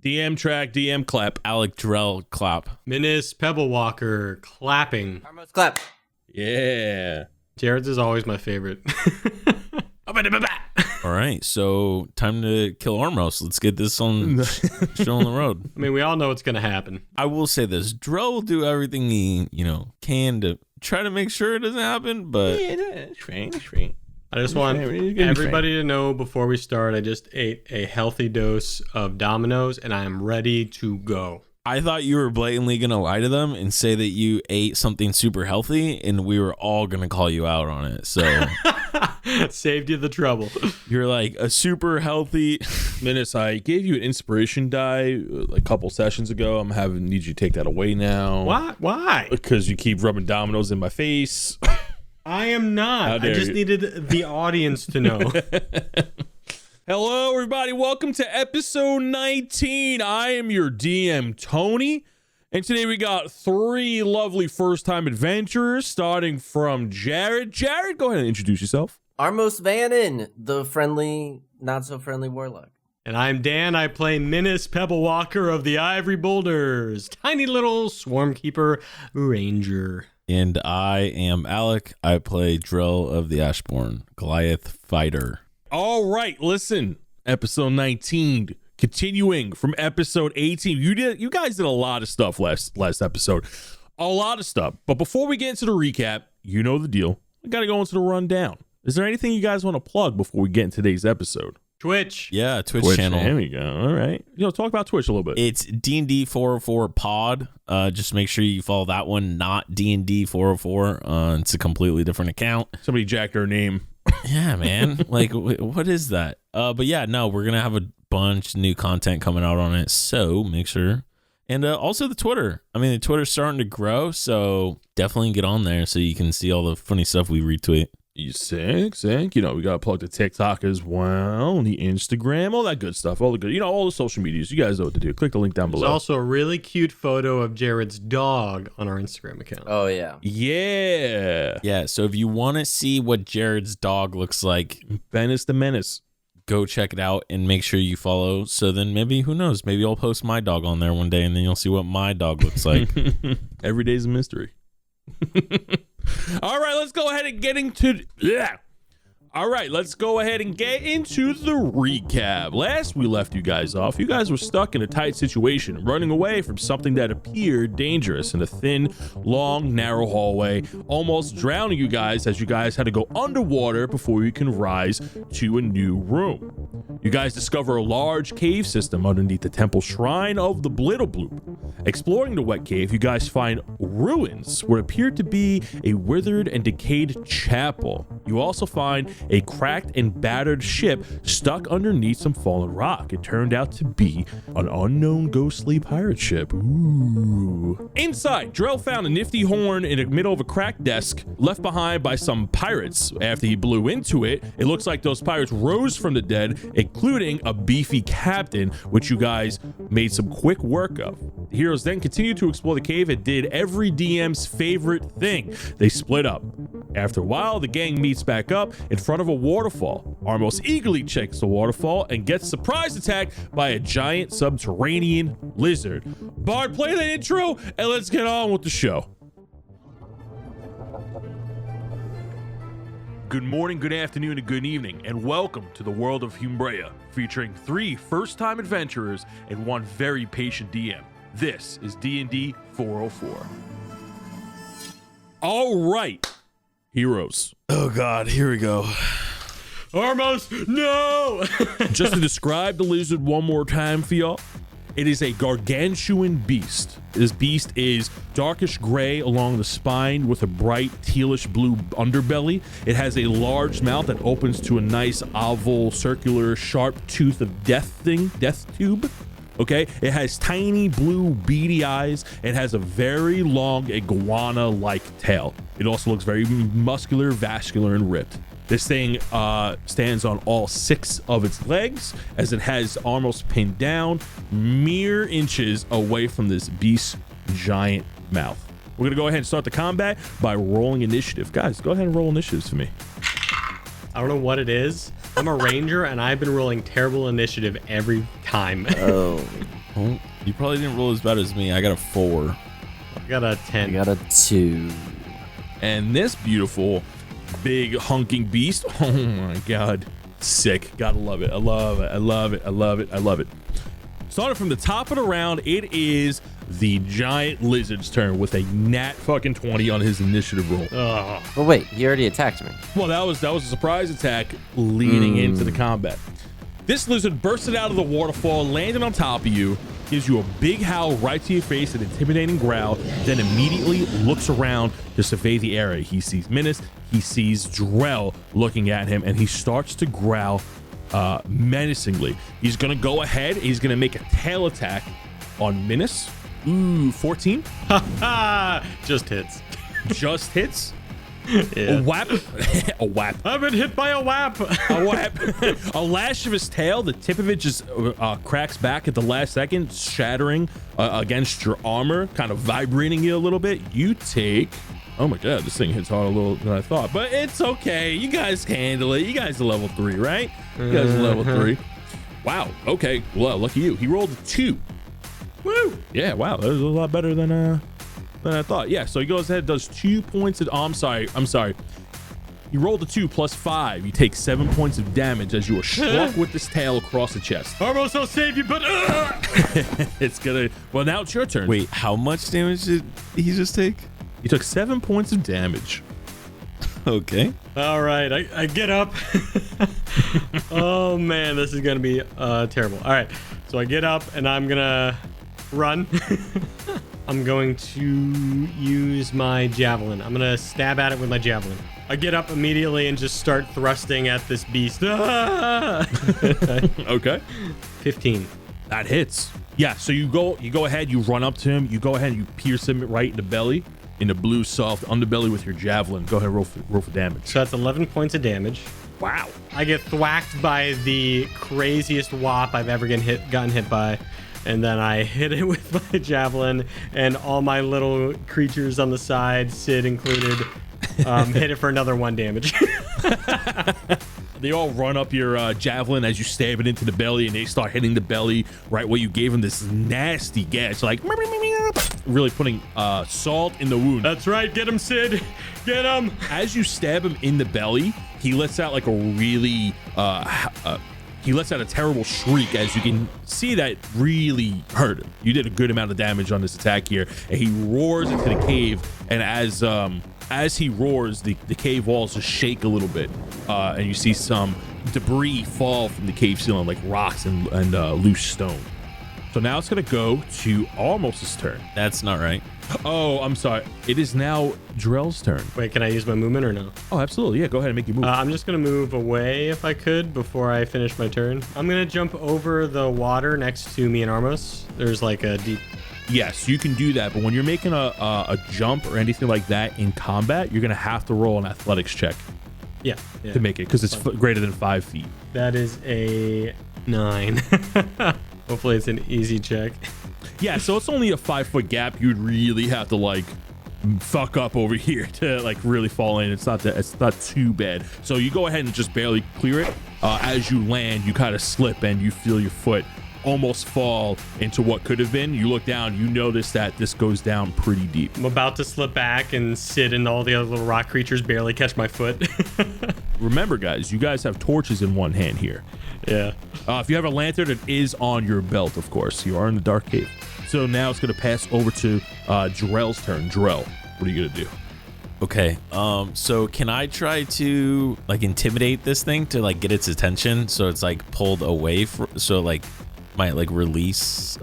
DM track, DM clap. Alec Drell clap. Minis Pebblewalker clapping. Armos clap. Yeah. Jared's is always my favorite. All right, so time to kill Ormos. Let's get this on show on the road. I mean, we all know what's going to happen. I will say this: Drell will do everything he can to try to make sure it doesn't happen. But That's right. I just want everybody to know before we start, I just ate a healthy dose of Domino's and I am ready to go. I thought you were blatantly gonna lie to them and say that you ate something super healthy, and we were all gonna call you out on it. So saved you the trouble. you're like a super healthy. Menace, I gave you an inspiration die a couple sessions ago. I'm need you to take that away now. Why? Because you keep rubbing dominoes in my face. I am not. I just needed the audience to know. Hello, everybody. Welcome to episode 19. I am your DM, Tony. And today we got 3 lovely first-time adventurers, starting from Jared. Jared, go ahead and introduce yourself. Armos Vannon, the friendly, not so friendly warlock. And I'm Dan. I play Minis Pebblewalker of the Ivory Boulders. Tiny little Swarmkeeper Ranger. And I am Alec. I play Drill of the Ashbourne, Goliath Fighter. All right, listen. Episode 19, continuing from episode 18. You guys did a lot of stuff last episode. A lot of stuff. But before we get into the recap, you know the deal. We got to go into the rundown. Is there anything you guys want to plug before we get into today's episode? Twitch. Yeah, Twitch channel. There we go. All right. Talk about Twitch a little bit. It's DND404 pod. Just make sure you follow that one, not DND404. It's a completely different account. Somebody jacked our name. Yeah, man. Like, what is that? But yeah, no, we're going to have a bunch of new content coming out on it. So make sure. And also the Twitter. I mean, the Twitter's starting to grow. So definitely get on there so you can see all the funny stuff we retweet. You sick. We got to plug the TikTok as well, the Instagram, all that good stuff, all the social medias. You guys know what to do. Click the link down below. There's also a really cute photo of Jared's dog on our Instagram account. Oh, yeah. Yeah. Yeah, so if you want to see what Jared's dog looks like, Venice the Menace, go check it out and make sure you follow. So then maybe, who knows, maybe I'll post my dog on there one day and then you'll see what my dog looks like. Every day's a mystery. All right, let's go ahead and get into the recap. Last we left you guys off, you guys were stuck in a tight situation, running away from something that appeared dangerous in a thin, long, narrow hallway, almost drowning you guys as you guys had to go underwater before you can rise to a new room. You guys discover a large cave system underneath the temple shrine of the Blittlebloop. Exploring the wet cave, you guys find ruins what appear to be a withered and decayed chapel. You also find a cracked and battered ship stuck underneath some fallen rock. It turned out to be an unknown ghostly pirate ship. Ooh. Inside, Drell found a nifty horn in the middle of a cracked desk left behind by some pirates. After he blew into it, it looks like those pirates rose from the dead, including a beefy captain, which you guys made some quick work of. The heroes then continued to explore the cave and did every DM's favorite thing. They split up. After a while, the gang meets back up in front of a waterfall. Armos eagerly checks the waterfall and gets surprise attacked by a giant subterranean lizard. Bard, play the intro and let's get on with the show. Good morning, good afternoon, and good evening, and welcome to the world of Humbrea, featuring 3 first-time adventurers and 1 very patient DM. This is D&D 404. All right, heroes. Oh God, here we go. Armos, no! Just to describe the lizard one more time for y'all, it is a gargantuan beast. This beast is darkish gray along the spine with a bright tealish blue underbelly. It has a large mouth that opens to a nice oval, circular, sharp tooth of death tube. Okay, it has tiny blue beady eyes. It has a very long iguana-like tail. It also looks very muscular, vascular, and ripped. This thing stands on all 6 of its legs as it has almost pinned down mere inches away from this beast's giant mouth. We're gonna go ahead and start the combat by rolling initiative. Guys, go ahead and roll initiatives for me. I don't know what it is. I'm a ranger and I've been rolling terrible initiative every time. Oh. Oh, you probably didn't roll as bad as me. I got a 4. I got a I 10. got a 2. And this beautiful, big, hunking beast. Oh my God. Sick. Gotta love it. I love it. I love it. I love it. I love it. Starting from the top of the round, it is the giant lizard's turn with a nat fucking 20 on his initiative roll. Oh, But wait, he already attacked me. Well, that was a surprise attack leading into the combat. This lizard bursted out of the waterfall, landed on top of you, gives you a big howl right to your face, an intimidating growl, then immediately looks around to survey the area. He sees Minas, he sees Drell looking at him, and he starts to growl menacingly. He's gonna go ahead, he's gonna make a tail attack on Minas. Ooh, 14. just hits. Just hits. Yeah. A whap. A whap. I've been hit by a whap. A whap. A lash of his tail, the tip of it just cracks back at the last second, shattering against your armor, kind of vibrating you a little bit. You take, oh my God, this thing hits hard a little than I thought, but it's okay. You guys handle it. You guys are level 3, right? You guys are level 3. Wow. Okay. Well, lucky you. He rolled a 2. Woo. Yeah. Wow. That was a lot better than I thought. Yeah. So he goes ahead, does 2 points of. Oh, I'm sorry. You rolled a 2 plus 5. You take 7 points of damage as you are struck with this tail across the chest. Almost I'll save you, but It's gonna. Well, now it's your turn. Wait, how much damage did he just take? You took 7 points of damage. Okay. all right, I get up. Oh man, this is gonna be terrible. All right, so I get up and I'm gonna run. I'm going to use my javelin. I'm gonna stab at it with my javelin. I get up immediately and just start thrusting at this beast. Okay. 15. That hits. Yeah. So you go ahead. You run up to him. You go ahead and you pierce him right in the belly, in the blue soft underbelly with your javelin. Go ahead, roll for damage. So that's 11 points of damage. Wow. I get thwacked by the craziest whop I've ever gotten hit by. And then I hit it with my javelin, and all my little creatures on the side, Sid included, hit it for another 1 damage. They all run up your javelin as you stab it into the belly, and they start hitting the belly right where you gave them this nasty gash, like really putting salt in the wound. That's right. Get him, Sid. Get him. As you stab him in the belly, he lets out like a really he lets out a terrible shriek. As you can see, that really hurt him. You did a good amount of damage on this attack here, and he roars into the cave. And as he roars, the cave walls just shake a little bit, and you see some debris fall from the cave ceiling, like rocks and loose stone. So now it's gonna go to Almost's turn. That's not right. Oh, I'm sorry. It is now Drell's turn. Wait, can I use my movement or no? Oh, absolutely. Yeah, go ahead and make your move. I'm just going to move away if I could before I finish my turn. I'm going to jump over the water next to me and Armos. There's like a deep... Yes, you can do that, but when you're making a jump or anything like that in combat, you're gonna have to roll an athletics check Yeah. to make it, because it's greater than 5 feet. That is a 9. Hopefully it's an easy check. Yeah, so it's only a 5-foot gap. You'd really have to like fuck up over here to like really fall in. It's not too bad. So you go ahead and just barely clear it. As you land, you kind of slip and you feel your foot almost fall into what could have been. You look down, you notice that this goes down pretty deep. I'm about to slip back and Sid and all the other little rock creatures barely catch my foot. Remember, guys, you guys have torches in one hand here. Yeah. If you have a lantern, it is on your belt, of course. You are in the dark cave. So now it's going to pass over to Drell's turn. Drell, what are you going to do? Okay. So can I try to like intimidate this thing to like get its attention so it's like pulled away so like might like release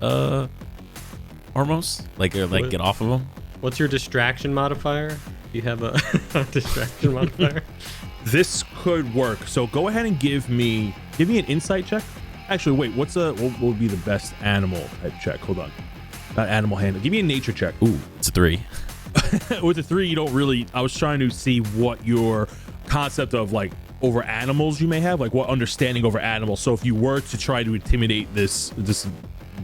Armos? Like or like get off of him? What's your distraction modifier? Do you have a distraction modifier? This could work. So go ahead and give me an insight check. Actually, wait, what would be the best animal type check? Hold on. Not animal handle. Give me a nature check. Ooh, it's a 3. With a 3, you don't really. I was trying to see what your concept of like over animals you may have, like what understanding over animals. So if you were to try to intimidate this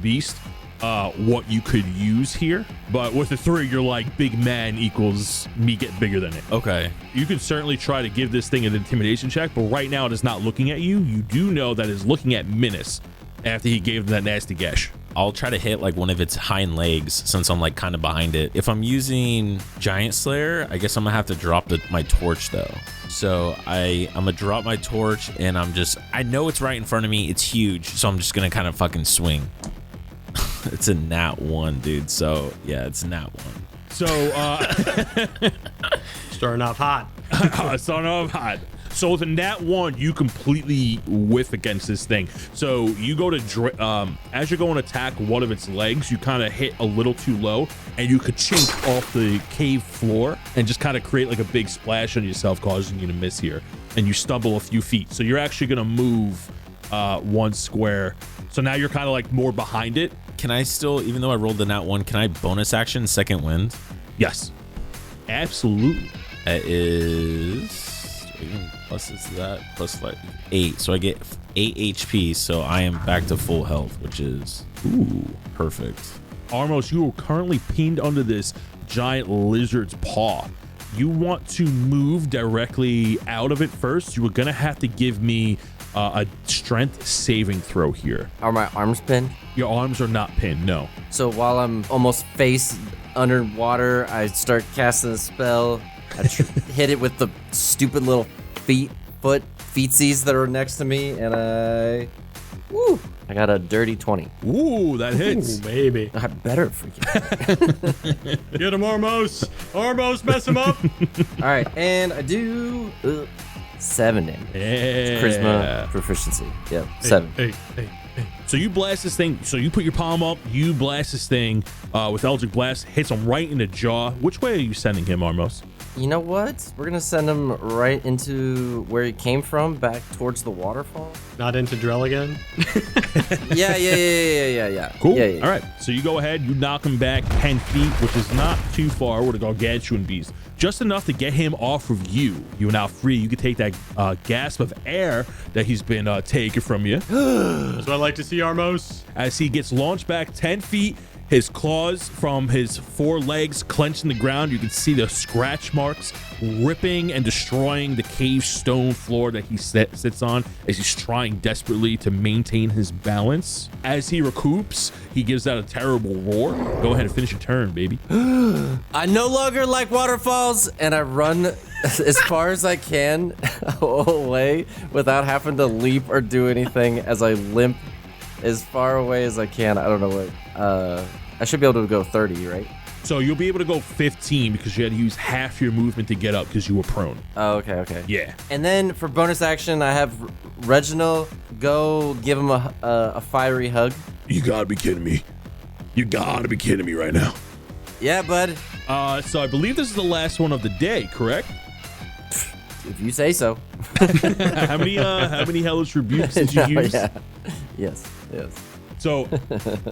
beast, what you could use here. But with a 3, you're like big man equals me get bigger than it. Okay. You can certainly try to give this thing an intimidation check, but right now it is not looking at you. You do know that it's looking at Minas. after he gave him that nasty gash. I'll try to hit like one of its hind legs since I'm like kind of behind it. If I'm using Giant Slayer, I guess I'm gonna have to drop my torch though. So I'm gonna drop my torch and I know it's right in front of me. It's huge. So I'm just gonna kind of fucking swing. It's a nat 1, dude. So yeah, it's a nat 1. So, Starting off hot. starting off hot. So with a nat 1, you completely whiff against this thing. So you go to, as you're going to attack one of its legs, you kind of hit a little too low and you could chink off the cave floor and just kind of create like a big splash on yourself, causing you to miss here. And you stumble a few feet. So you're actually going to move 1 square. So now you're kind of like more behind it. Can I still, even though I rolled the nat 1, can I bonus action second wind? Yes, absolutely. That is plus is that plus like 8, so I get 8 HP, so I am back to full health, which is perfect. Armos, you are currently pinned under this giant lizard's paw. You want to move directly out of it first. You are gonna have to give me a strength saving throw here. Are my arms pinned? Your arms are not pinned, no. So while I'm almost face underwater, I start casting a spell. I hit it with the stupid little feetsies that are next to me, and I got a dirty 20. Ooh, that hits. Ooh, baby. I better freaking. Get him, Armos. Armos, mess him up. All right, and I do 7 damage. Yeah. Charisma proficiency. Yep, 7. Hey. So you blast this thing. So you put your palm up. You blast this thing with Eldritch Blast. Hits him right in the jaw. Which way are you sending him, Armos? You know what? We're gonna send him right into where he came from, back towards the waterfall. Not into drill again. Yeah. Cool. Yeah. All right. So you go ahead. You knock him back 10 feet, which is not too far with a gargantuan beast. Just enough to get him off of you. You are now free. You can take that gasp of air that he's been taken from you. That's what I like to see, Armos. As he gets launched back 10 feet, his claws from his 4 legs clenched in the ground. You can see the scratch marks ripping and destroying the cave stone floor that he sits on as he's trying desperately to maintain his balance. As he recoups, he gives out a terrible roar. Go ahead and finish your turn, baby. I no longer like waterfalls, and I run as far as I can away without having to leap or do anything as I limp as far away as I can. I don't know what. I should be able to go 30, right? So you'll be able to go 15 because you had to use half your movement to get up because you were prone. Oh, okay. Yeah. And then for bonus action, I have Reginald go give him a fiery hug. You gotta be kidding me. You gotta be kidding me right now. Yeah, bud. So I believe this is the last one of the day, correct? If you say so. How many hellish rebukes did you use? Yeah. Yes. So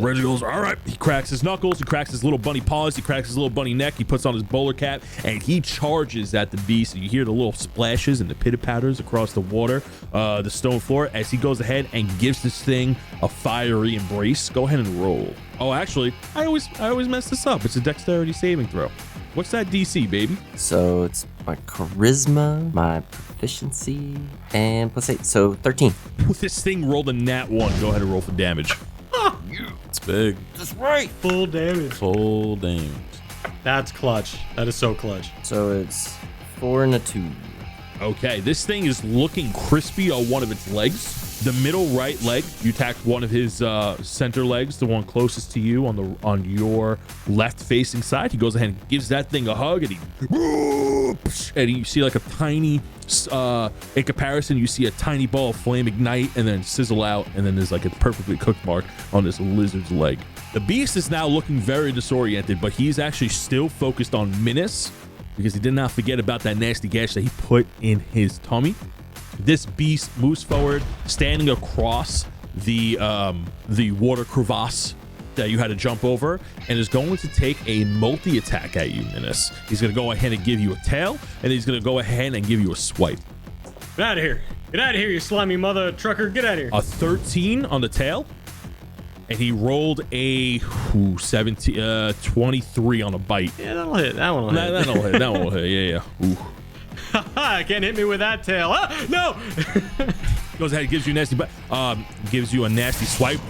Reggie goes, all right. He cracks his knuckles. He cracks his little bunny paws. He cracks his little bunny neck. He puts on his bowler cap and he charges at the beast. You hear the little splashes and the pitter patters across the water, the stone floor, as he goes ahead and gives this thing a fiery embrace. Go ahead and roll. Oh, actually, I always mess this up. It's a dexterity saving throw. What's that DC, baby? So it's my charisma, my proficiency, and plus 8. So 13. This thing rolled a nat 1. Go ahead and roll for damage. It's big. That's right. Full damage. Full damage. That's clutch. That is so clutch. So it's 4 and a 2. Okay, this thing is looking crispy on one of its legs. The middle right leg, you attacked one of his center legs, the one closest to you on your left facing side. He goes ahead and gives that thing a hug, and you see like a tiny, in comparison, you see a tiny ball of flame ignite and then sizzle out, and then there's like a perfectly cooked mark on this lizard's leg. The beast is now looking very disoriented, but he's actually still focused on Minas because he did not forget about that nasty gash that he put in his tummy. This beast moves forward, standing across the water crevasse that you had to jump over, and is going to take a multi-attack at you, Minas. He's going to go ahead and give you a tail, and he's going to go ahead and give you a swipe. Get out of here. Get out of here, you slimy mother trucker. Get out of here. A 13 on the tail, and he rolled a 23 on a bite. Yeah, that'll hit. That one will hit. That'll hit. That will hit. Yeah. Ooh. Can't hit me with that tail. Ah, no. Goes ahead, gives you a nasty, gives you a nasty swipe.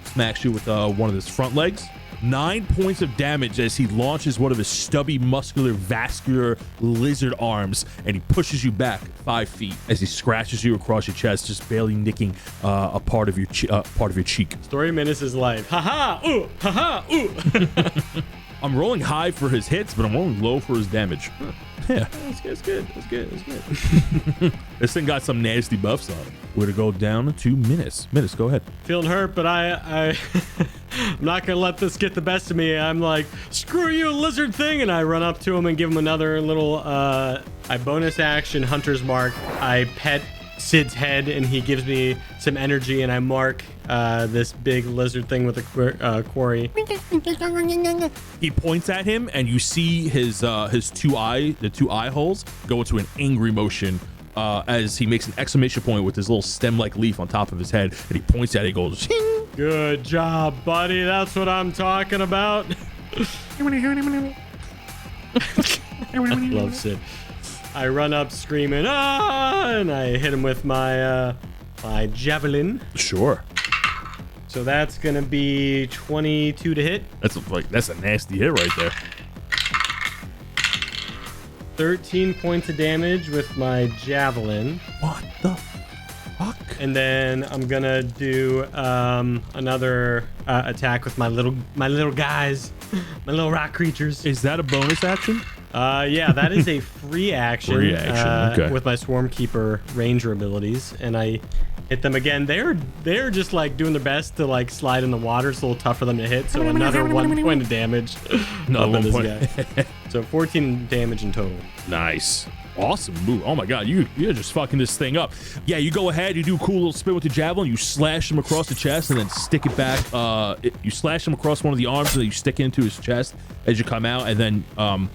Smacks you with one of his front legs. 9 points of damage as he launches one of his stubby, muscular, vascular lizard arms, and he pushes you back 5 feet as he scratches you across your chest, just barely nicking a part of your cheek. Story Menace is life. Haha! Ooh! Haha! Ooh! I'm rolling high for his hits, but I'm rolling low for his damage. Yeah, that's good. This thing got some nasty buffs on it. We're to go down to Menace. Menace, go ahead. Feeling hurt, but I'm not gonna let this get the best of me. I'm like, screw you, lizard thing, and I run up to him and give him another little. I bonus action Hunter's Mark. I pet Sid's head, and he gives me some energy, and I mark this big lizard thing with a quarry. He points at him, and you see the two eye holes go into an angry motion as he makes an exclamation point with his little stem-like leaf on top of his head, and he points at it. He goes, "Ching!" Good job, buddy. That's what I'm talking about. Love Sid. I run up screaming, ah! And I hit him with my my javelin. Sure. So that's gonna be 22 to hit. That's a nasty hit right there. 13 points of damage with my javelin. What the fuck? And then I'm gonna do another attack with my little guys, my little rock creatures. Is that a bonus action? Yeah, that is a free action. Okay. With my Swarmkeeper Ranger abilities, and I hit them again. They're just like doing their best to like slide in the water. It's a little tough for them to hit. So another 1 point of damage. No, up on 1 point. this guy. So 14 damage in total. Nice. Awesome move. Oh my god, you're just fucking this thing up. Yeah, you go ahead, you do a cool little spin with the javelin, you slash him across the chest and then stick it back. You slash him across one of the arms and then you stick it into his chest as you come out, and then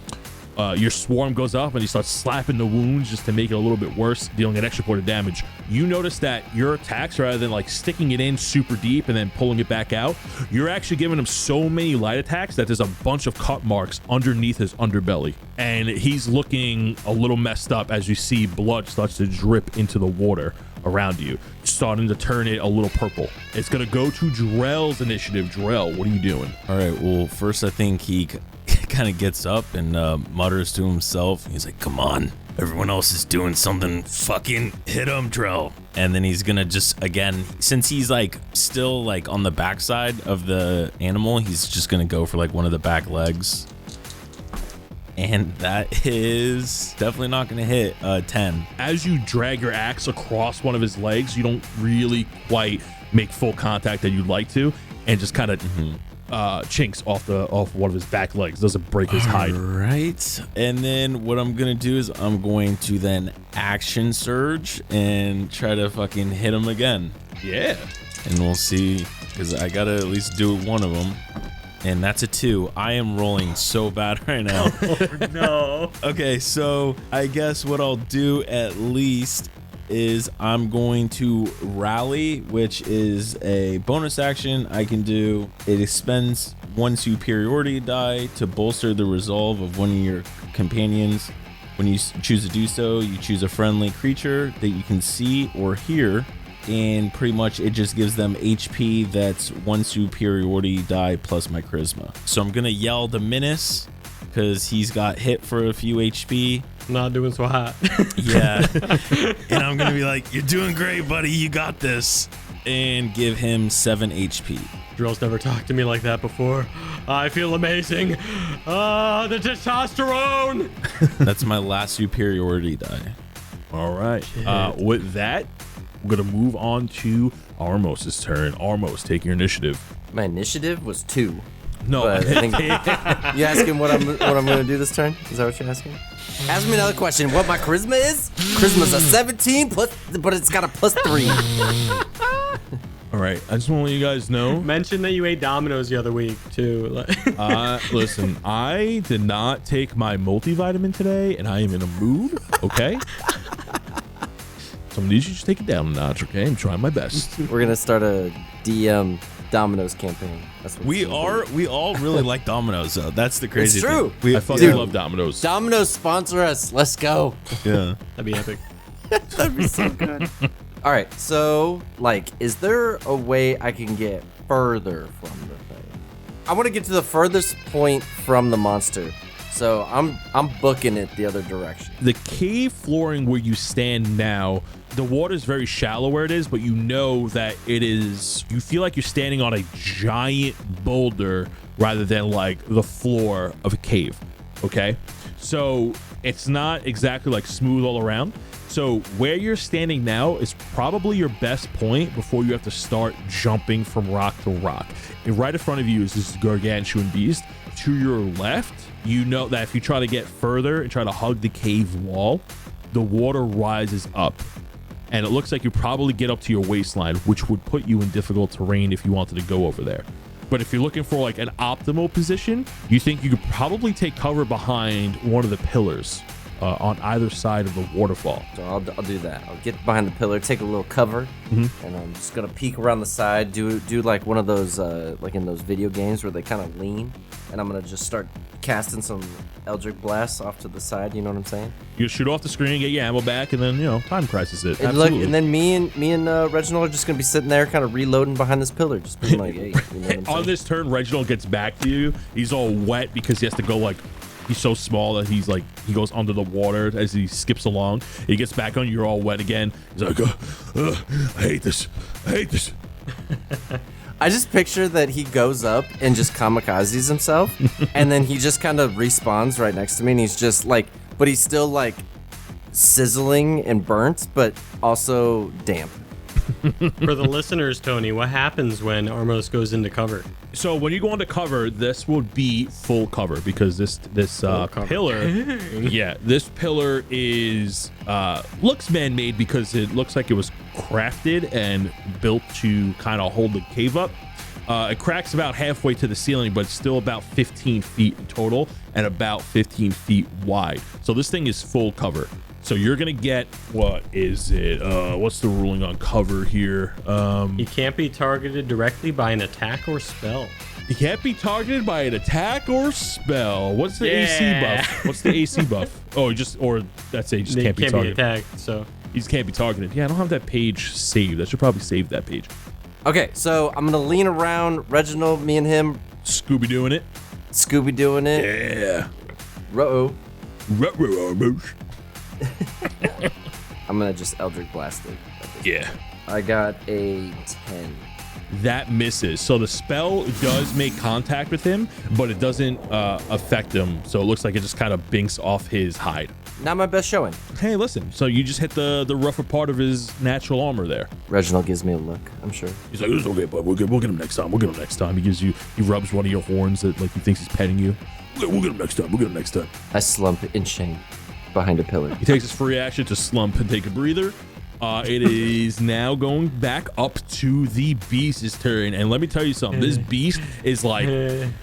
your swarm goes up and he starts slapping the wounds just to make it a little bit worse, dealing an extra point of damage. You notice that your attacks, rather than like sticking it in super deep and then pulling it back out, you're actually giving him so many light attacks that there's a bunch of cut marks underneath his underbelly, and he's looking a little messed up as you see blood starts to drip into the water around you, starting to turn it a little purple. It's gonna go to Drell's initiative. Drell, what are you doing? All right, well, first I think he kind of gets up and mutters to himself. He's like, come on, everyone else is doing something, fucking hit him, Drell. And then he's gonna just, again, since he's like still like on the backside of the animal, he's just gonna go for like one of the back legs. And that is definitely not gonna hit 10. As you drag your axe across one of his legs, you don't really quite make full contact that you'd like to, and just kind of chinks off one of his back legs. Doesn't break his hide. Right. And then what I'm gonna do is I'm going to then action surge and try to fucking hit him again. Yeah. And we'll see, because I gotta at least do one of them. And that's a 2. I am rolling so bad right now. Oh, no. Okay, so I guess what I'll do at least is I'm going to rally, which is a bonus action I can do. It expends 1 superiority die to bolster the resolve of one of your companions. When you choose to do so, you choose a friendly creature that you can see or hear, and pretty much it just gives them HP that's 1 superiority die plus my charisma. So I'm gonna yell the menace because he's got hit for a few HP. Not doing so hot. Yeah. And I'm gonna be like, you're doing great, buddy, you got this, and give him 7 HP. Drill's never talked to me like that before. I feel amazing. The testosterone. That's my last superiority die. All right. With that, we're gonna move on to Armos's turn. Armos, take your initiative. My initiative was 2. No, But I think you asking what I'm gonna do this turn? Is that what you're asking? Ask me another question. What my charisma is? Charisma's a 17 plus, but it's got a +3. all right. I just want to let you guys know. Mention that you ate Domino's the other week too. Listen, I did not take my multivitamin today, and I am in a mood. Okay. So I'm gonna need you to take it down a notch. Okay, I'm trying my best. We're gonna start a DM Domino's campaign. That's what We all really like Domino's though. That's the crazy It's true. thing. I fucking love Domino's. Domino's sponsor us. Let's go. Yeah. That'd be epic. That'd be so good. All right, so, like, is there a way I can get further from the thing? I want to get to the furthest point from the monster, so I'm booking it the other direction. The cave flooring where you stand now, the water's very shallow where it is, but you know that it is, you feel like you're standing on a giant boulder rather than like the floor of a cave, okay? So it's not exactly like smooth all around. So where you're standing now is probably your best point before you have to start jumping from rock to rock. And right in front of you is this gargantuan beast. To your left, you know that if you try to get further and try to hug the cave wall, the water rises up. And it looks like you probably get up to your waistline, which would put you in difficult terrain if you wanted to go over there. But if you're looking for like an optimal position, you think you could probably take cover behind one of the pillars on either side of the waterfall. So I'll do that. I'll get behind the pillar, take a little cover, and I'm just gonna peek around the side, do like one of those like in those video games where they kind of lean, and I'm gonna just start casting some Eldritch blasts off to the side. You know what I'm saying? You shoot off the screen, get your ammo back, and then time crisis it. And look, and then me and Reginald are just gonna be sitting there, kind of reloading behind this pillar, just being like, hey, you know what I'm saying? On this turn, Reginald gets back to you. He's all wet because he has to go like. He's so small that he's like he goes under the water as he skips along. He gets back on you, you're all wet again. He's like, I hate this. I hate this. I just picture that he goes up and just kamikazes himself, and then he just kind of respawns right next to me, and he's just like, but he's still like sizzling and burnt, but also damp. For the listeners, Tony, what happens when Armos goes into cover? So when you go into cover, this would be full cover because this pillar, yeah, this pillar is looks man-made because it looks like it was crafted and built to kind of hold the cave up. It cracks about halfway to the ceiling, but it's still about 15 feet in total and about 15 feet wide. So this thing is full cover. So you're gonna get, what is it? What's the ruling on cover here? You can't be targeted directly by an attack or spell. You can't be targeted by an attack or spell. What's the AC buff? What's the AC buff? Oh, just that's it. Just can't be targeted. Attacked, so you just can't be targeted. Yeah, I don't have that page saved. I should probably save that page. Okay, so I'm gonna lean around Reginald, me and him. Scooby doing it. Scooby doing it. Yeah. Ruh-oh. Ruh-roh. I'm gonna just Eldritch Blast it. Yeah. I got a 10. That misses. So the spell does make contact with him, but it doesn't affect him. So it looks like it just kind of binks off his hide. Not my best showing. Hey, listen. So you just hit the rougher part of his natural armor there. Reginald gives me a look, I'm sure. He's like, "It's okay, bud. We'll get him next time. We'll get him next time." He rubs one of your horns that like he thinks he's petting you. We'll get him next time. We'll get him next time. I slump in shame behind a pillar. He takes his free action to slump and take a breather. It is now going back up to the beast's turn, and let me tell you something. This beast is like,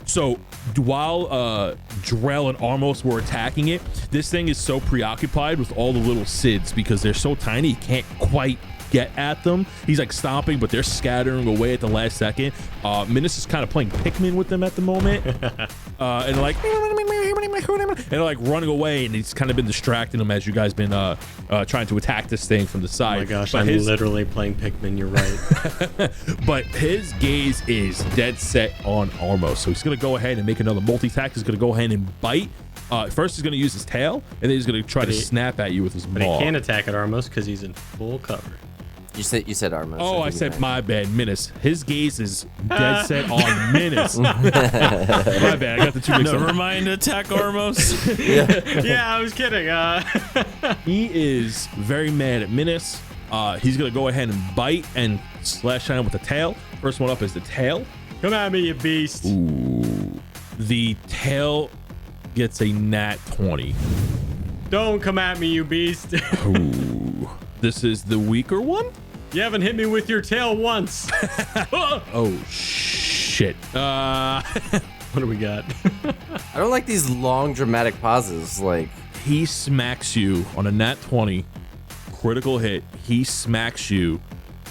so while Drell and Armos were attacking it, this thing is so preoccupied with all the little Sids because they're so tiny, he can't quite get at them. He's like stomping, but they're scattering away at the last second. Minas is kind of playing Pikmin with them at the moment, and they're like running away, and he's kind of been distracting them as you guys been trying to attack this thing from the side. Oh my gosh, but I'm literally playing Pikmin. You're right. But his gaze is dead set on Armos, so he's gonna go ahead and make another multi-attack. He's gonna go ahead and bite. First, he's gonna use his tail, and then he's gonna try to snap at you with his maw. But he can't attack at Armos because he's in full cover. You said Armos. Oh, I said my bad, Minas. His gaze is dead set on Minas. My bad, I got the two mixed up. Never mind, attack Armos. Yeah, I was kidding. He is very mad at Minas. He's gonna go ahead and bite and slash at him with the tail. First one up is the tail. Come at me, you beast. Ooh. The tail gets a nat 20. Don't come at me, you beast. Ooh. This is the weaker one? You haven't hit me with your tail once. Oh, shit. What do we got? I don't like these long dramatic pauses. Like, he smacks you on a nat 20 critical hit. He smacks you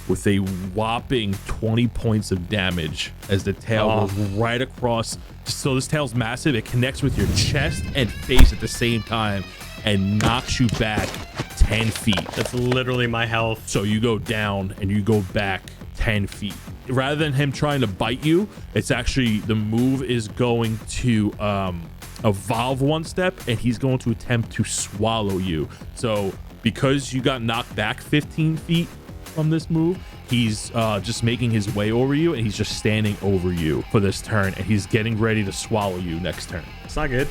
with a whopping 20 points of damage as the tail goes right across. So this tail's massive. It connects with your chest and face at the same time and knocks you back 10 feet. That's literally my health. So you go down and you go back 10 feet. Rather than him trying to bite you, it's actually the move is going to evolve one step, and he's going to attempt to swallow you. So because you got knocked back 15 feet from this move, he's just making his way over you, and he's just standing over you for this turn, and he's getting ready to swallow you next turn. It's not good.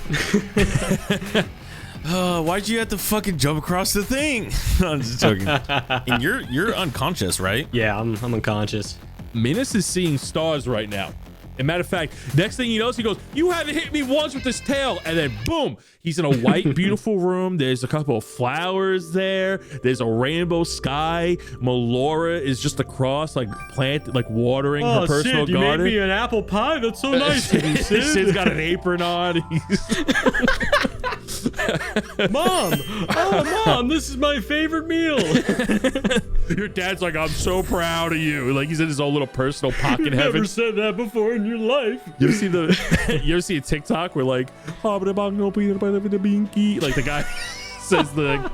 Why'd you have to fucking jump across the thing? I'm just joking. And you're unconscious, right? Yeah, I'm unconscious. Minas is seeing stars right now. And matter of fact, next thing you know, he goes, "You haven't hit me once with this tail." And then boom, he's in a white, beautiful room. There's a couple of flowers there. There's a rainbow sky. Melora is just across, like watering her personal Sid, garden. You made me an apple pie. That's so nice of you, Sid. Sid's got an apron on. Mom, oh mom, this is my favorite meal. Your dad's like, "I'm so proud of you." Like he's in his own little personal pocket You've heaven. never said that before in your life. You ever see a TikTok where like, like the guy says the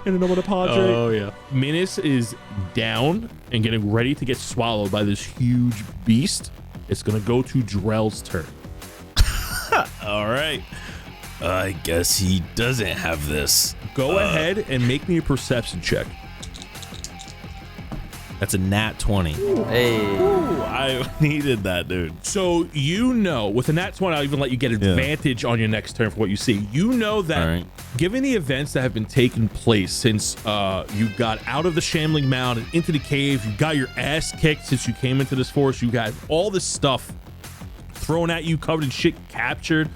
and then the Padre. Oh yeah. Minas is down and getting ready to get swallowed by this huge beast. It's gonna go to Drell's turn. All right. I guess he doesn't have this. Go ahead and make me a perception check. That's a nat 20. Hey. Ooh, I needed that, dude. So you know, with a nat 20, I'll even let you get advantage on your next turn for what you see. You know that given the events that have been taking place since you got out of the Shambling Mound and into the cave, you got your ass kicked since you came into this forest, you got all this stuff thrown at you, covered in shit, captured.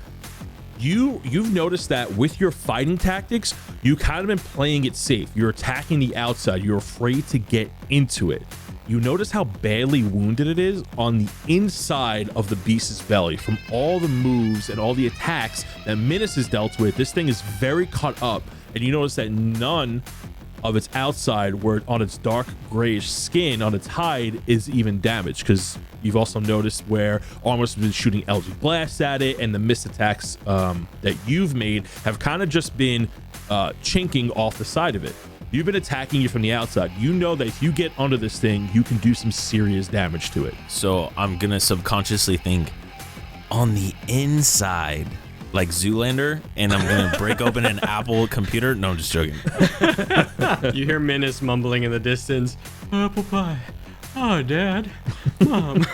You've noticed that with your fighting tactics, you kind of been playing it safe. You're attacking the outside. You're afraid to get into it. You notice how badly wounded it is on the inside of the beast's belly from all the moves and all the attacks that Minas has dealt with. This thing is very cut up, and you notice that none of its outside, where on its dark grayish skin on its hide, is even damaged, because you've also noticed where Armor's been shooting LG blasts at it, and the missed attacks that you've made have kind of just been chinking off the side of it. You've been attacking you from the outside. You know that if you get under this thing, you can do some serious damage to it. So I'm gonna subconsciously think on the inside, like Zoolander, and I'm gonna break open an Apple computer. No, I'm just joking. You hear Minas mumbling in the distance. Apple pie. Oh, Dad. Mom.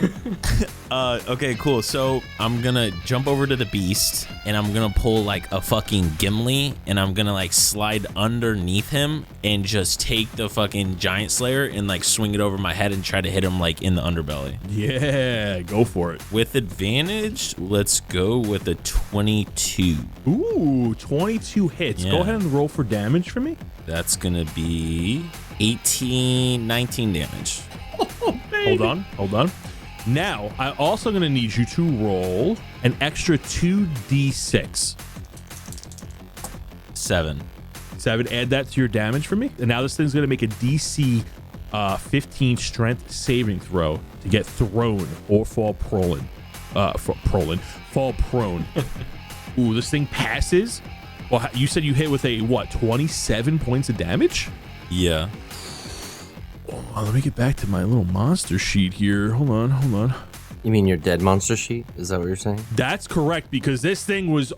Okay, cool. So I'm gonna jump over to the beast, and I'm gonna pull like a fucking Gimli, and I'm gonna like slide underneath him and just take the fucking giant slayer and like swing it over my head and try to hit him like in the underbelly. Yeah, go for it. With advantage, let's go with a 22. Ooh, 22 hits. Yeah. Go ahead and roll for damage for me. That's gonna be 19 damage. Hold on. Now, I'm also going to need you to roll an extra 2d6. 7. Add that to your damage for me. And now this thing's going to make a DC 15 strength saving throw to get thrown or fall prone. Fall prone. Ooh, this thing passes. Well, you said you hit with a, 27 points of damage? Yeah. Oh, let me get back to my little monster sheet here. Hold on. You mean your dead monster sheet? Is that what you're saying? That's correct, because this thing was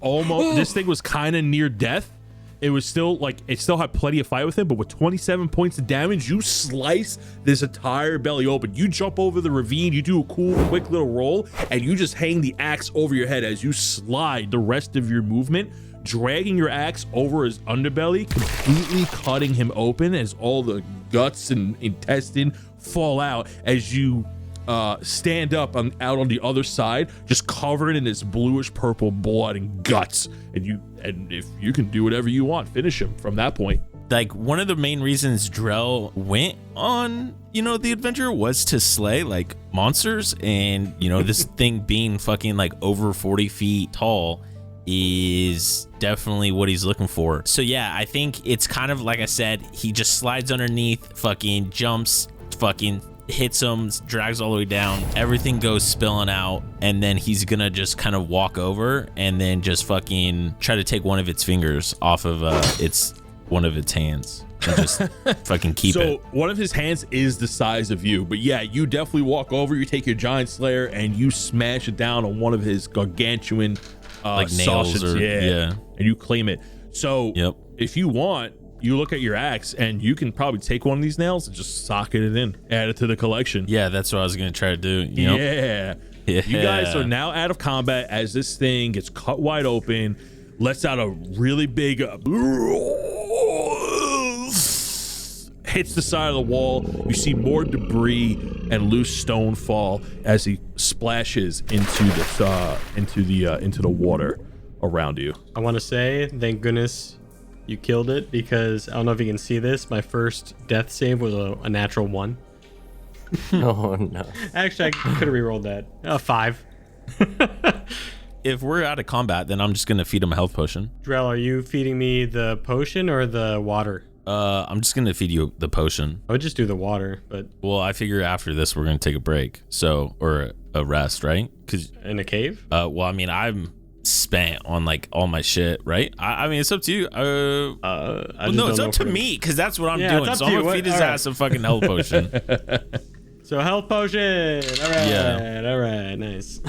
kind of near death. It was still it still had plenty of fight with him, but with 27 points of damage, you slice this entire belly open. You jump over the ravine, you do a cool, quick little roll, and you just hang the axe over your head as you slide the rest of your movement, dragging your axe over his underbelly, completely cutting him open as all the guts and intestine fall out as you stand up out on the other side, just covered in this bluish purple blood and guts. And if you can do whatever you want, finish him from that point. Like, one of the main reasons Drell went on, the adventure was to slay like monsters, and this thing being fucking like over 40 feet tall is definitely what he's looking for. So yeah, I think it's kind of like I said, he just slides underneath, fucking jumps, fucking hits him, drags all the way down, everything goes spilling out, and then he's gonna just kind of walk over and then just fucking try to take one of its fingers off of its one of its hands and just fucking keep it. So one of his hands is the size of you, but yeah, you definitely walk over, you take your giant slayer and you smash it down on one of his gargantuan Like nails sausage, or- yeah. and you claim it. So Yep. if you want, you look at your axe and you can probably take one of these nails and just socket it in, add it to the collection. Yeah, that's what I was gonna try to do. Yep. Yeah. You guys are now out of combat as this thing gets cut wide open, lets out a really big hits the side of the wall. You see more debris and loose stone fall as he splashes into the water around you. I want to say, thank goodness you killed it, because I don't know if you can see this. My first death save was a natural 1. Oh no. Actually, I could have rerolled that. 5. If we're out of combat, then I'm just gonna feed him a health potion. Drell, are you feeding me the potion or the water? I'm just gonna feed you the potion. I would just do the water, but Well, I figure after this we're gonna take a break, or a rest, right? Because in a cave? well, I mean, I'm spent on like all my shit, right? I mean, it's up to you. Well, no, it's up to me because that's what I'm Yeah, doing. it's So up I'm to gonna you. feed his All right. ass a fucking health potion. So health potion. All right. Yeah. All right. Nice.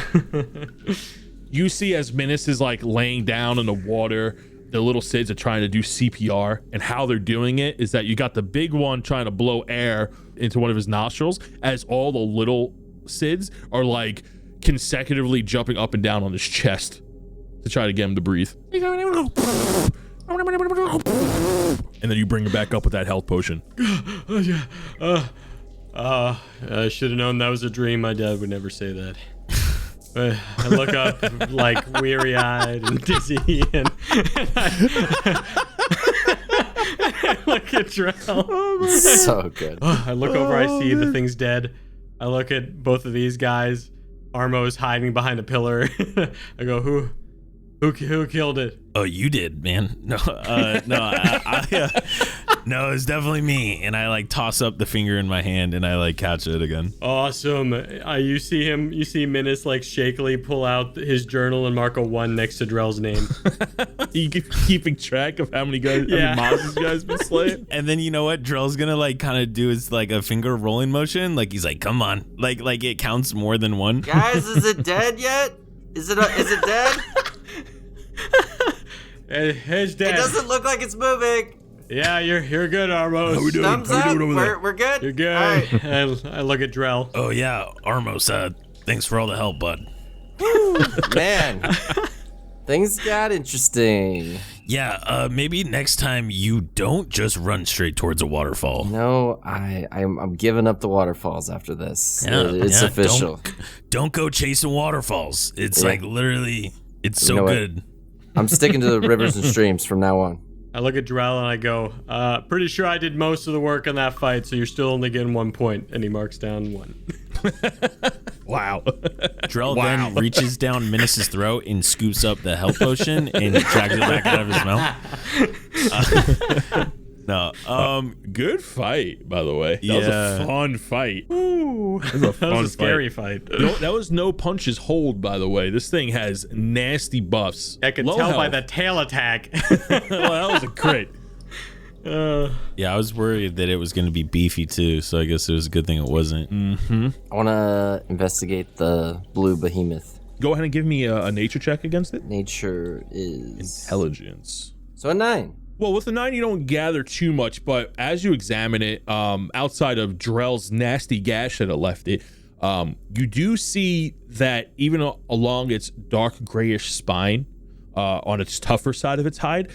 You see as Menace is like laying down in the water, the little Sids are trying to do CPR, and how they're doing it is that you got the big one trying to blow air into one of his nostrils as all the little Sids are like consecutively jumping up and down on his chest to try to get him to breathe. And then you bring him back up with that health potion. Oh yeah. I should have known that was a dream. My dad would never say that. I look up like weary-eyed and dizzy, and I look at Drell. So good. I look over, I see the thing's dead. I look at both of these guys. Armo's hiding behind a pillar. I go, who killed it? Oh, you did, man. No, no, it's definitely me. And I like toss up the finger in my hand and I like catch it again. Awesome. You see Menace like shakily pull out his journal and mark a 1 next to Drell's name. You keeping track of how many guys, Yeah. how many monsters you guys been slaying? And then you know what? Drell's gonna like kind of do his like a finger rolling motion. Like he's like, come on. Like it counts more than 1. Guys, is it dead yet? Is it dead? It's dead. It doesn't look like it's moving. Yeah, you're good, Armos. How we doing? Thumbs How we up. doing over there? We're good. You're good. All right. I look at Drell. Oh yeah, Armos. Thanks for all the help, bud. Man, things got interesting. Yeah, maybe next time you don't just run straight towards a waterfall. No, I'm giving up the waterfalls after this. Yeah, It's yeah, official. Don't go chasing waterfalls. It's Yeah. like literally, it's You so know what? good. I'm sticking to the rivers and streams from now on. I look at Drell and I go, pretty sure I did most of the work on that fight, so you're still only getting 1 point. And he marks down 1. Wow. Drell then reaches down Menace's throat and scoops up the health potion and drags it back out of his mouth. No, Good fight, by the way. That was Yeah. a fun fight. Ooh, That was a fun a scary fight. That was no punches hold, by the way. This thing has nasty buffs. I could Low tell by health. the tail attack. Well, that was a crit. yeah, I was worried that it was going to be beefy too, so I guess it was a good thing it wasn't. I want to investigate the blue behemoth. Go ahead and give me a nature check against it. Nature is Intelligence. so a 9. Well, with the 9, you don't gather too much, but as you examine it, outside of Drell's nasty gash that it left it, you do see that even along its dark grayish spine, on its tougher side of its hide,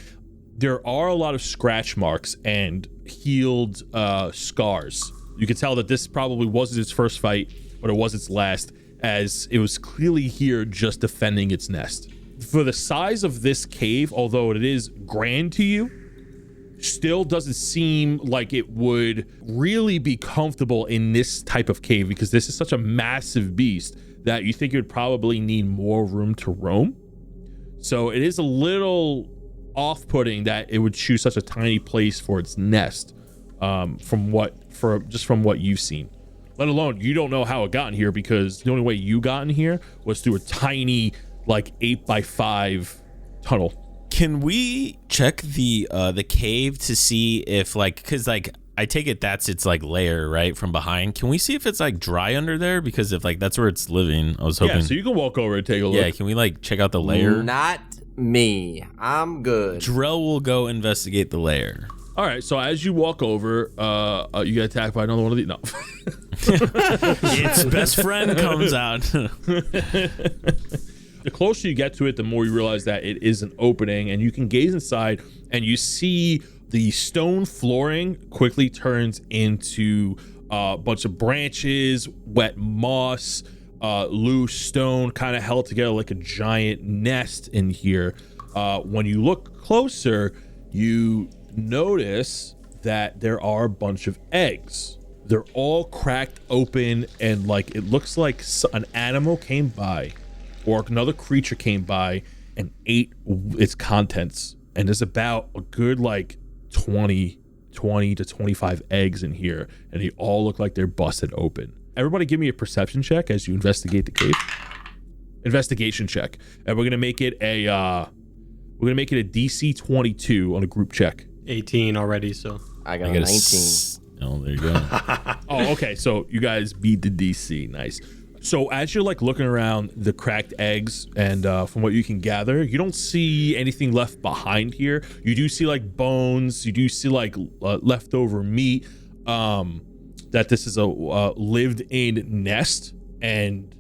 there are a lot of scratch marks and healed scars. You can tell that this probably wasn't its first fight, but it was its last, as it was clearly here just defending its nest. For the size of this cave, although it is grand to you, still doesn't seem like it would really be comfortable in this type of cave, because this is such a massive beast that you think it would probably need more room to roam. So it is a little off-putting that it would choose such a tiny place for its nest, from what you've seen. Let alone, you don't know how it got in here, because the only way you got in here was through a tiny, like 8x5 tunnel. Can we check the cave to see if like, cause like I take it that's its like lair right from behind. Can we see if it's like dry under there? Because if like that's where it's living, I was hoping. Yeah, so you can walk over and take a look. Yeah, can we like check out the lair? Not me. I'm good. Drell will go investigate the lair. All right, so as you walk over, you get attacked by another one of these. No. Its best friend comes out. The closer you get to it, the more you realize that it is an opening, and you can gaze inside and you see the stone flooring quickly turns into a bunch of branches, wet moss, loose stone, kind of held together like a giant nest in here. When you look closer, you notice that there are a bunch of eggs. They're all cracked open, and like it looks like an animal came by or another creature came by and ate its contents. And there's about a good like 20 to 25 eggs in here, and they all look like they're busted open. Everybody give me a perception check as you investigate the cave. Investigation check. And we're gonna make it a DC 22 on a group check. 18 already, so I got a 19. Oh, there you go. Oh, okay. So you guys beat the DC. Nice. So as you're like looking around the cracked eggs, and from what you can gather, you don't see anything left behind here. You do see like bones. You do see like leftover meat. That this is a lived-in nest, and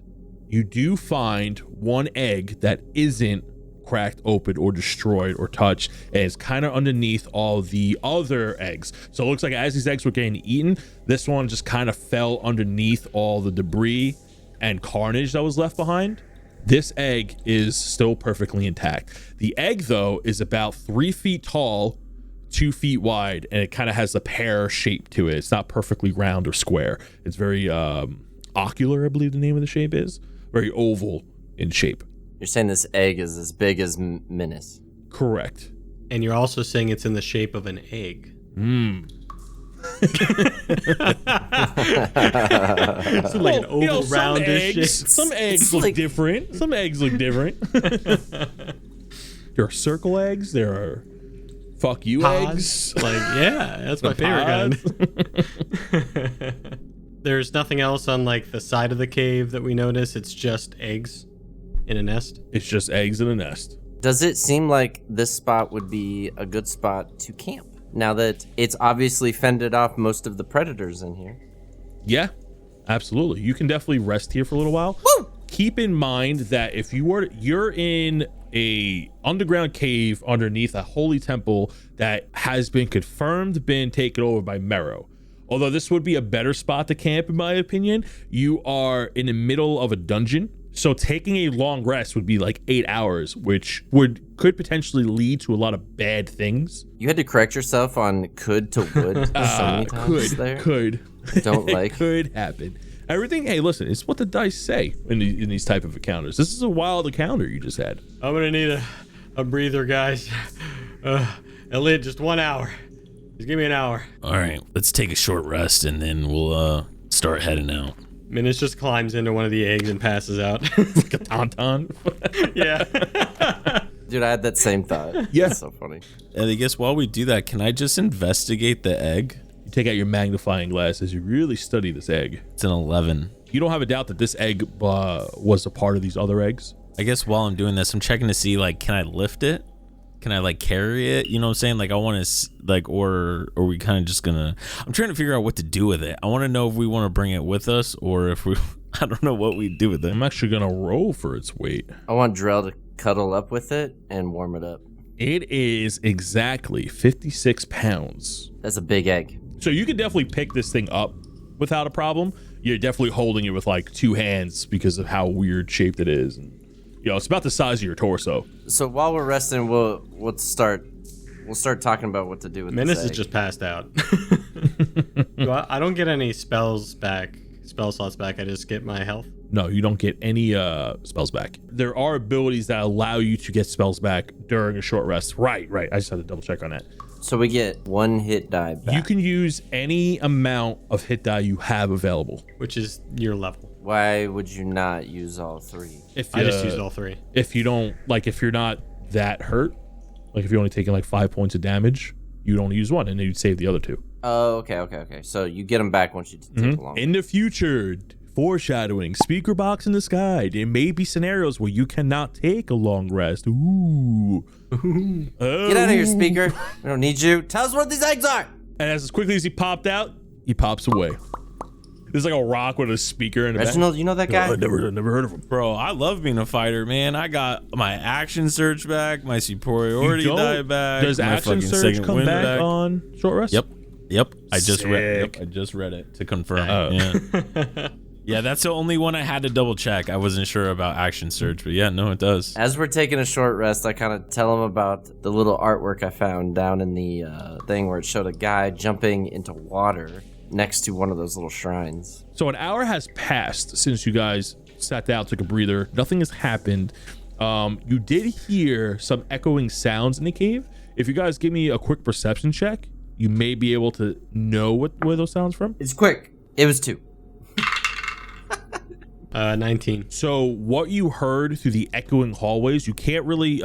you do find one egg that isn't cracked open or destroyed or touched, and it's kind of underneath all the other eggs. So it looks like as these eggs were getting eaten, this one just kind of fell underneath all the debris and carnage that was left behind. This egg is still perfectly intact. The egg, though, is about 3 feet tall, 2 feet wide, and it kind of has a pear shape to it. It's not perfectly round or square. It's very ocular, I believe the name of the shape is. Very oval in shape. You're saying this egg is as big as Menace? Correct. and you're also saying it's in the shape of an egg. It's like an oval, roundish shape. Some eggs look different. Some eggs look different. There are circle eggs. There are fuck you Pods. eggs. Like, yeah, that's my favorite kind. There's nothing else on like the side of the cave that we notice. It's just eggs in a nest. It's just eggs in a nest. Does it seem like this spot would be a good spot to camp? Now that it's obviously fended off most of the predators in here. Yeah, absolutely. You can definitely rest here for a little while. Woo! Keep in mind that if you're in a underground cave underneath a holy temple that has been confirmed been taken over by Mero. Although this would be a better spot to camp, in my opinion, you are in the middle of a dungeon. So taking a long rest would be like 8 hours, which could potentially lead to a lot of bad things. You had to correct yourself on could to would so many times Could. Don't like. Could happen. Everything, hey, listen, it's what the dice say in these type of encounters. This is a wild encounter you just had. I'm gonna need a breather, guys. Elliot, just 1 hour. Just give me an hour. All right, let's take a short rest and then we'll start heading out. Minus just climbs into one of the eggs and passes out. Like a tauntaun. Yeah. Dude, I had that same thought. Yeah. That's so funny. And I guess while we do that, can I just investigate the egg? You take out your magnifying glass as you really study this egg. It's an 11. You don't have a doubt that this egg was a part of these other eggs? I guess while I'm doing this, I'm checking to see, like, can I lift it? Can I, like, carry it? You know what I'm saying? Like, I want to, like, or are we kind of just gonna... I'm trying to figure out what to do with it. I want to know if we want to bring it with us or if we... I don't know what we do with it. I'm actually going to roll for its weight. I want Drell to cuddle up with it and warm it up. It is exactly 56 pounds. That's a big egg. So you can definitely pick this thing up without a problem. You're definitely holding it with, like, 2 hands because of how weird shaped it is. And, you know, it's about the size of your torso. So while we're resting, we'll start talking about what to do with Menace this is egg. just passed out. I don't get any spell slots back. I just get my health. No, you don't get any spells back. There are abilities that allow you to get spells back during a short rest. Right. I just had to double check on that. So we get 1 hit die back. You can use any amount of hit die you have available. Which is your level. Why would you not use all 3? If I just used all 3. If you don't, like, if you're not that hurt, Like if you're only taking like 5 points of damage, you'd only use one, and then you'd save the other 2. Oh, okay. So you get them back once you take a long. In the future, foreshadowing, speaker box in the sky. There may be scenarios where you cannot take a long rest. Ooh. Get out of here, speaker. We don't need you. Tell us where these eggs are. And as quickly as he popped out, he pops away. There's like a rock with a speaker in the Reginald, back. you know that guy? I never heard of him. Bro, I love being a fighter, man. I got my action surge back, my superiority die back. Does my action fucking surge second come wind back on short rest? Yep. I just Sick. read it to confirm. Oh. Yeah. Yeah, that's the only one I had to double check. I wasn't sure about action surge, but yeah, no, it does. As we're taking a short rest, I kind of tell him about the little artwork I found down in the thing where it showed a guy jumping into water next to one of those little shrines. So an hour has passed since you guys sat down, took a breather. Nothing has happened. You did hear some echoing sounds in the cave. If you guys give me a quick perception check, you may be able to know where those sounds from. It's quick. It was 2. 19. So what you heard through the echoing hallways, you can't really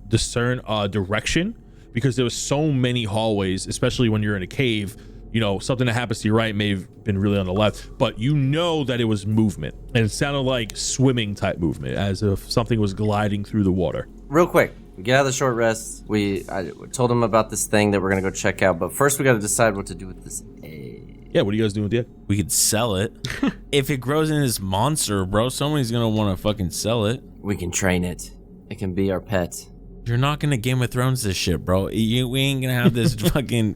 discern direction because there was so many hallways, especially when you're in a cave. You know, something that happens to your right may have been really on the left, but you know that it was movement, and it sounded like swimming type movement, as if something was gliding through the water. Real quick, we get out of the short rest. I told him about this thing that we're going to go check out, but first we got to decide what to do with this egg. Yeah, what are you guys doing with the egg? We could sell it. If it grows in this monster, bro, somebody's gonna want to fucking sell it. We can train it. It can be our pet. You're not gonna Game of Thrones this shit, bro. We ain't gonna have this fucking.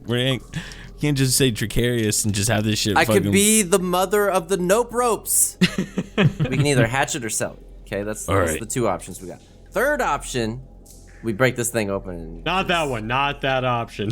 Can't just say Tricarius and just have this shit. I fucking... could be the mother of the nope ropes. We can either hatch it or sell it. Okay, that's right. the 2 options we got. Third option, we break this thing open. And Not that one. Not that option.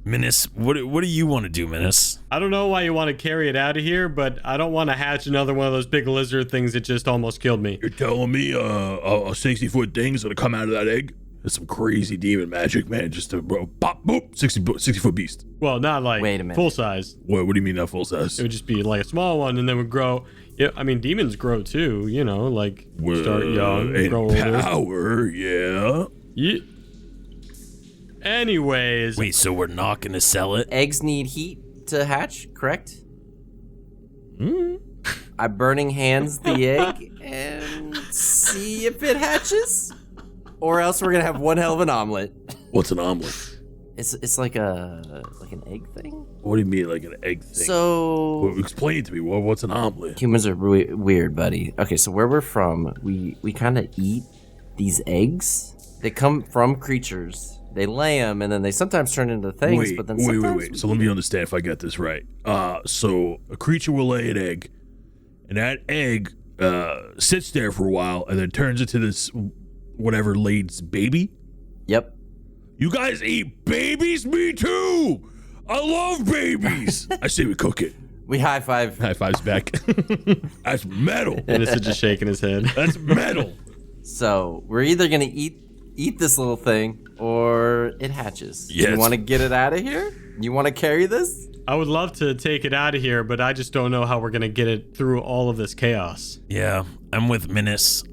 Menace, what do you want to do, Menace? I don't know why you want to carry it out of here, but I don't want to hatch another one of those big lizard things that just almost killed me. You're telling me a 60-foot thing is gonna come out of that egg? That's some crazy demon magic, man. Just a pop, boop, 60-foot beast. Well, not like Wait a minute. full size. What do you mean not full size? It would just be like a small one, and then would grow. Yeah, I mean, demons grow too. You know, like start young, in grow older. power, yeah. Yeah. Anyways, Wait, so we're not gonna sell it? eggs need heat to hatch, correct? Mm. I burning hands the egg and see if it hatches, or else we're gonna have one hell of an omelet. What's an omelet? It's like an egg thing. What do you mean, like an egg thing? So Well, explain it to me. What's an omelet? humans are weird, buddy. Okay, so where we're from, we kind of eat these eggs. They come from creatures. They lay them, and then they sometimes turn into things. But then sometimes wait. So let me understand if I get this right. So a creature will lay an egg, and that egg sits there for a while, and then turns into this whatever laid's baby. Yep. You guys eat babies? Me too. I love babies. I say we cook it. We high five. High fives back. That's metal. and it's just shaking his head. That's metal. So we're either gonna eat this little thing, or it hatches. Yes. You want to get it out of here? You want to carry this? I would love to take it out of here, but I just don't know how we're gonna get it through all of this chaos. Yeah, I'm with Menace.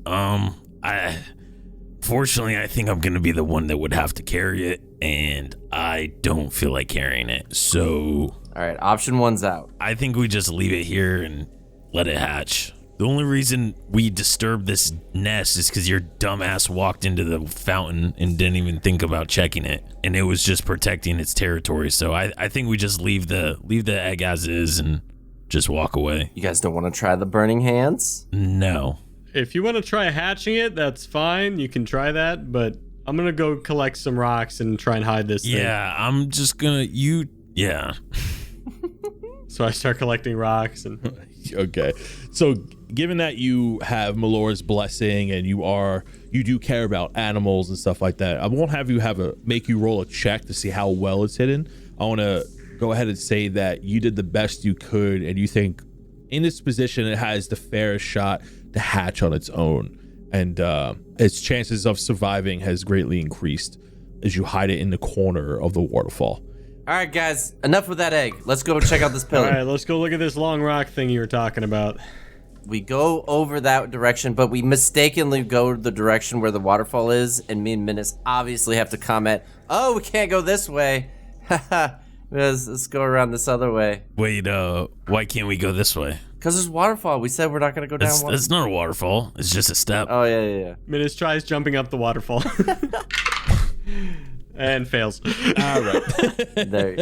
Fortunately, I think I'm gonna be the one that would have to carry it, and I don't feel like carrying it. So All right, option 1's out. I think we just leave it here and let it hatch. The only reason we disturbed this nest is because your dumbass walked into the fountain and didn't even think about checking it, and it was just protecting its territory. So I think we just leave the egg as is and just walk away. You guys don't want to try the burning hands? No. If you want to try hatching it, that's fine. You can try that, but I'm gonna go collect some rocks and try and hide this thing. Yeah, I'm just gonna yeah. So I start collecting rocks and Okay. So given that you have Malora's blessing and you do care about animals and stuff like that, I won't have you make you roll a check to see how well it's hidden. I want to go ahead and say that you did the best you could, and you think in this position it has the fairest shot to hatch on its own, and its chances of surviving has greatly increased as you hide it in the corner of the waterfall. All right, guys, enough with that egg. Let's go check out this all pillar. right, let's go look at this long rock thing you were talking about. we go over that direction, but we mistakenly go the direction where the waterfall is, and me and Minus obviously have to comment, oh, we can't go this way. Haha, let's go around this other way. Wait, why can't we go this way? Because there's waterfall. We said we're not going to go down waterfall. It's not a waterfall. It's just a step. Oh, yeah. Minus tries jumping up the waterfall. And fails. All right. There.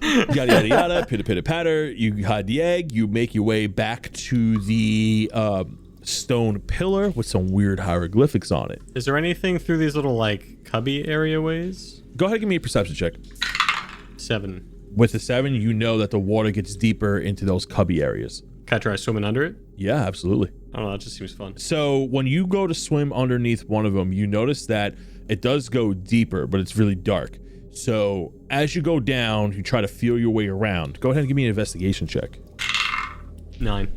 Yada, yada, yada. Pitter, pitter, patter. You hide the egg. You make your way back to the stone pillar with some weird hieroglyphics on it. Is there anything through these little, like, cubby area ways? Go ahead and give me a perception check. 7. With the 7, you know that the water gets deeper into those cubby areas. Can I try swimming under it? Yeah, absolutely. I don't know, that just seems fun. So when you go to swim underneath one of them, you notice that it does go deeper, but it's really dark. So as you go down, you try to feel your way around. Go ahead and give me an investigation check. 9.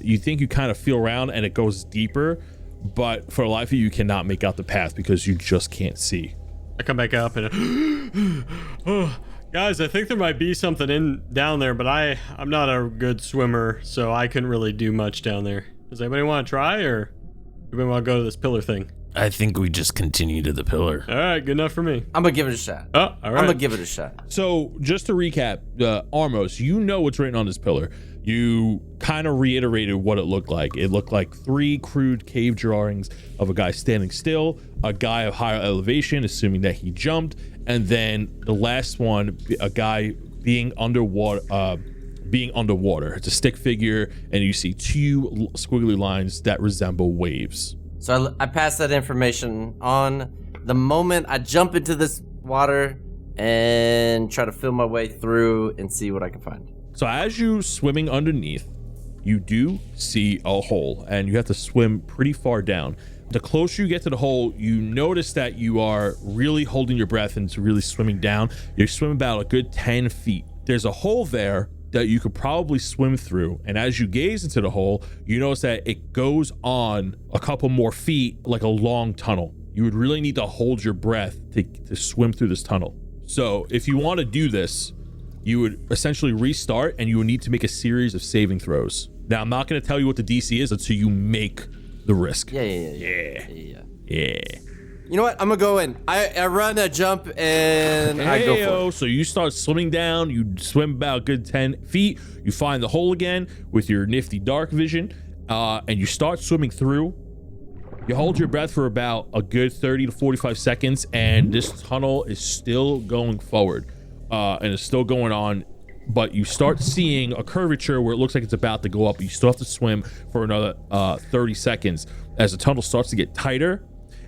You think you kind of feel around and it goes deeper, but for the life of you cannot make out the path because you just can't see. I come back up and oh, guys, I think there might be something down there, but I'm not a good swimmer, so I couldn't really do much down there. Does anybody want to try, or do we want to go to this pillar thing? I think we just continue to the pillar. All right, good enough for me. I'm going to give it a shot. Oh, all right. I'm going to give it a shot. So just to recap, Armos, you know what's written on this pillar. You kind of reiterated what it looked like. It looked like 3 crude cave drawings of a guy standing still, a guy of higher elevation, assuming that he jumped, and then the last one, a guy being underwater. It's a stick figure, and you see 2 squiggly lines that resemble waves. So I pass that information on. The moment I jump into this water and try to feel my way through and see what I can find. So as you swimming underneath, you do see a hole, and you have to swim pretty far down. The closer you get to the hole, you notice that you are really holding your breath and it's really swimming down. You're swimming about a good 10 feet. There's a hole there that you could probably swim through, and as you gaze into the hole, you notice that it goes on a couple more feet like a long tunnel. You would really need to hold your breath to swim through this tunnel. So if you want to do this, you would essentially restart, and you would need to make a series of saving throws. Now, I'm not going to tell you what the DC is until you make the risk. Yeah. Yeah. You know what? I'm gonna go in. I run, I jump, and I go for it. So you start swimming down. You swim about a good 10 feet. You find the hole again with your nifty dark vision, and you start swimming through. You hold your breath for about a good 30 to 45 seconds, and this tunnel is still going forward, and it's still going on. But you start seeing a curvature where it looks like it's about to go up. You still have to swim for another 30 seconds as the tunnel starts to get tighter.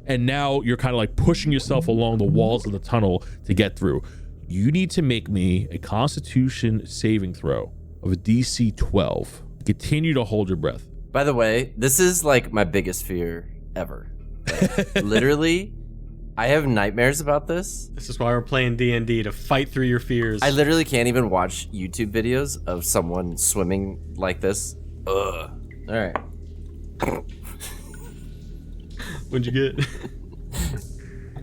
And now you're kind of like pushing yourself along the walls of the tunnel to get through. You need to make me a Constitution saving throw of a DC 12. Continue to hold your breath. By the way, this is like my biggest fear ever. Like, literally, I have nightmares about this. This is why we're playing D&D, to fight through your fears. I literally can't even watch YouTube videos of someone swimming like this. Ugh. All right. What'd you get?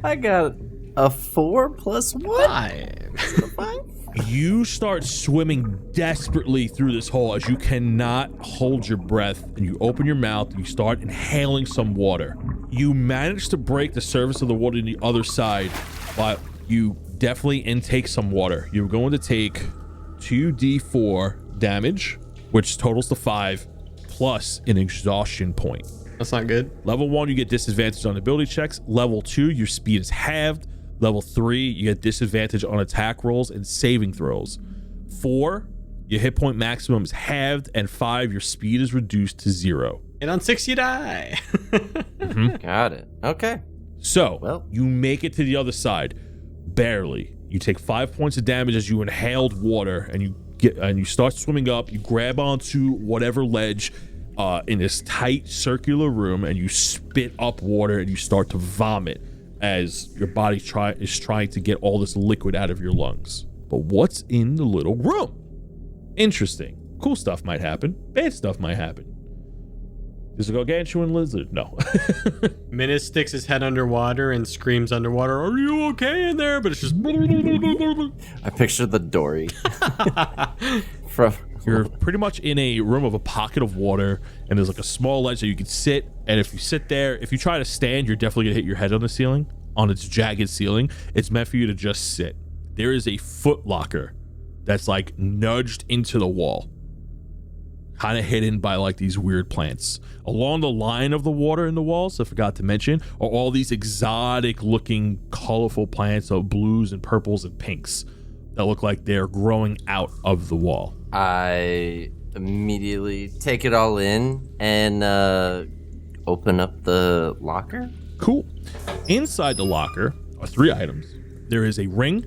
I got a 4 plus 1. 5. You start swimming desperately through this hole as you cannot hold your breath, and you open your mouth and you start inhaling some water. You manage to break the surface of the water on the other side, but you definitely intake some water. You're going to take 2d4 damage, which totals to 5, plus an exhaustion point. That's not good. Level 1, you get disadvantage on ability checks. Level 2, your speed is halved. Level 3, you get disadvantage on attack rolls and saving throws. 4, your hit point maximum is halved, and 5, your speed is reduced to 0. And on 6, you die. Got it. Okay. So, Well. you make it to the other side. Barely. You take 5 points of damage as you inhaled water, and you start swimming up. You grab onto whatever ledge in this tight circular room, and you spit up water, and you start to vomit as your body is trying to get all this liquid out of your lungs. But what's in the little room? Interesting. Cool stuff might happen. Bad stuff might happen. There's a gargantuan lizard. No. Minus sticks his head underwater and screams underwater, "Are you okay in there?" But it's just... I picture the Dory from You're pretty much in a room of a pocket of water, and there's like a small ledge that you can sit. And if you sit there, if you try to stand, you're definitely gonna hit your head on the ceiling, on its jagged ceiling. It's meant for you to just sit. There is a foot locker that's like nudged into the wall, kind of hidden by like these weird plants. Along the line of the water in the walls, I forgot to mention, are all these exotic looking colorful plants of blues and purples and pinks that look like they're growing out of the wall. I immediately take it all in and open up the locker. Cool. Inside the locker are 3 items. There is a ring.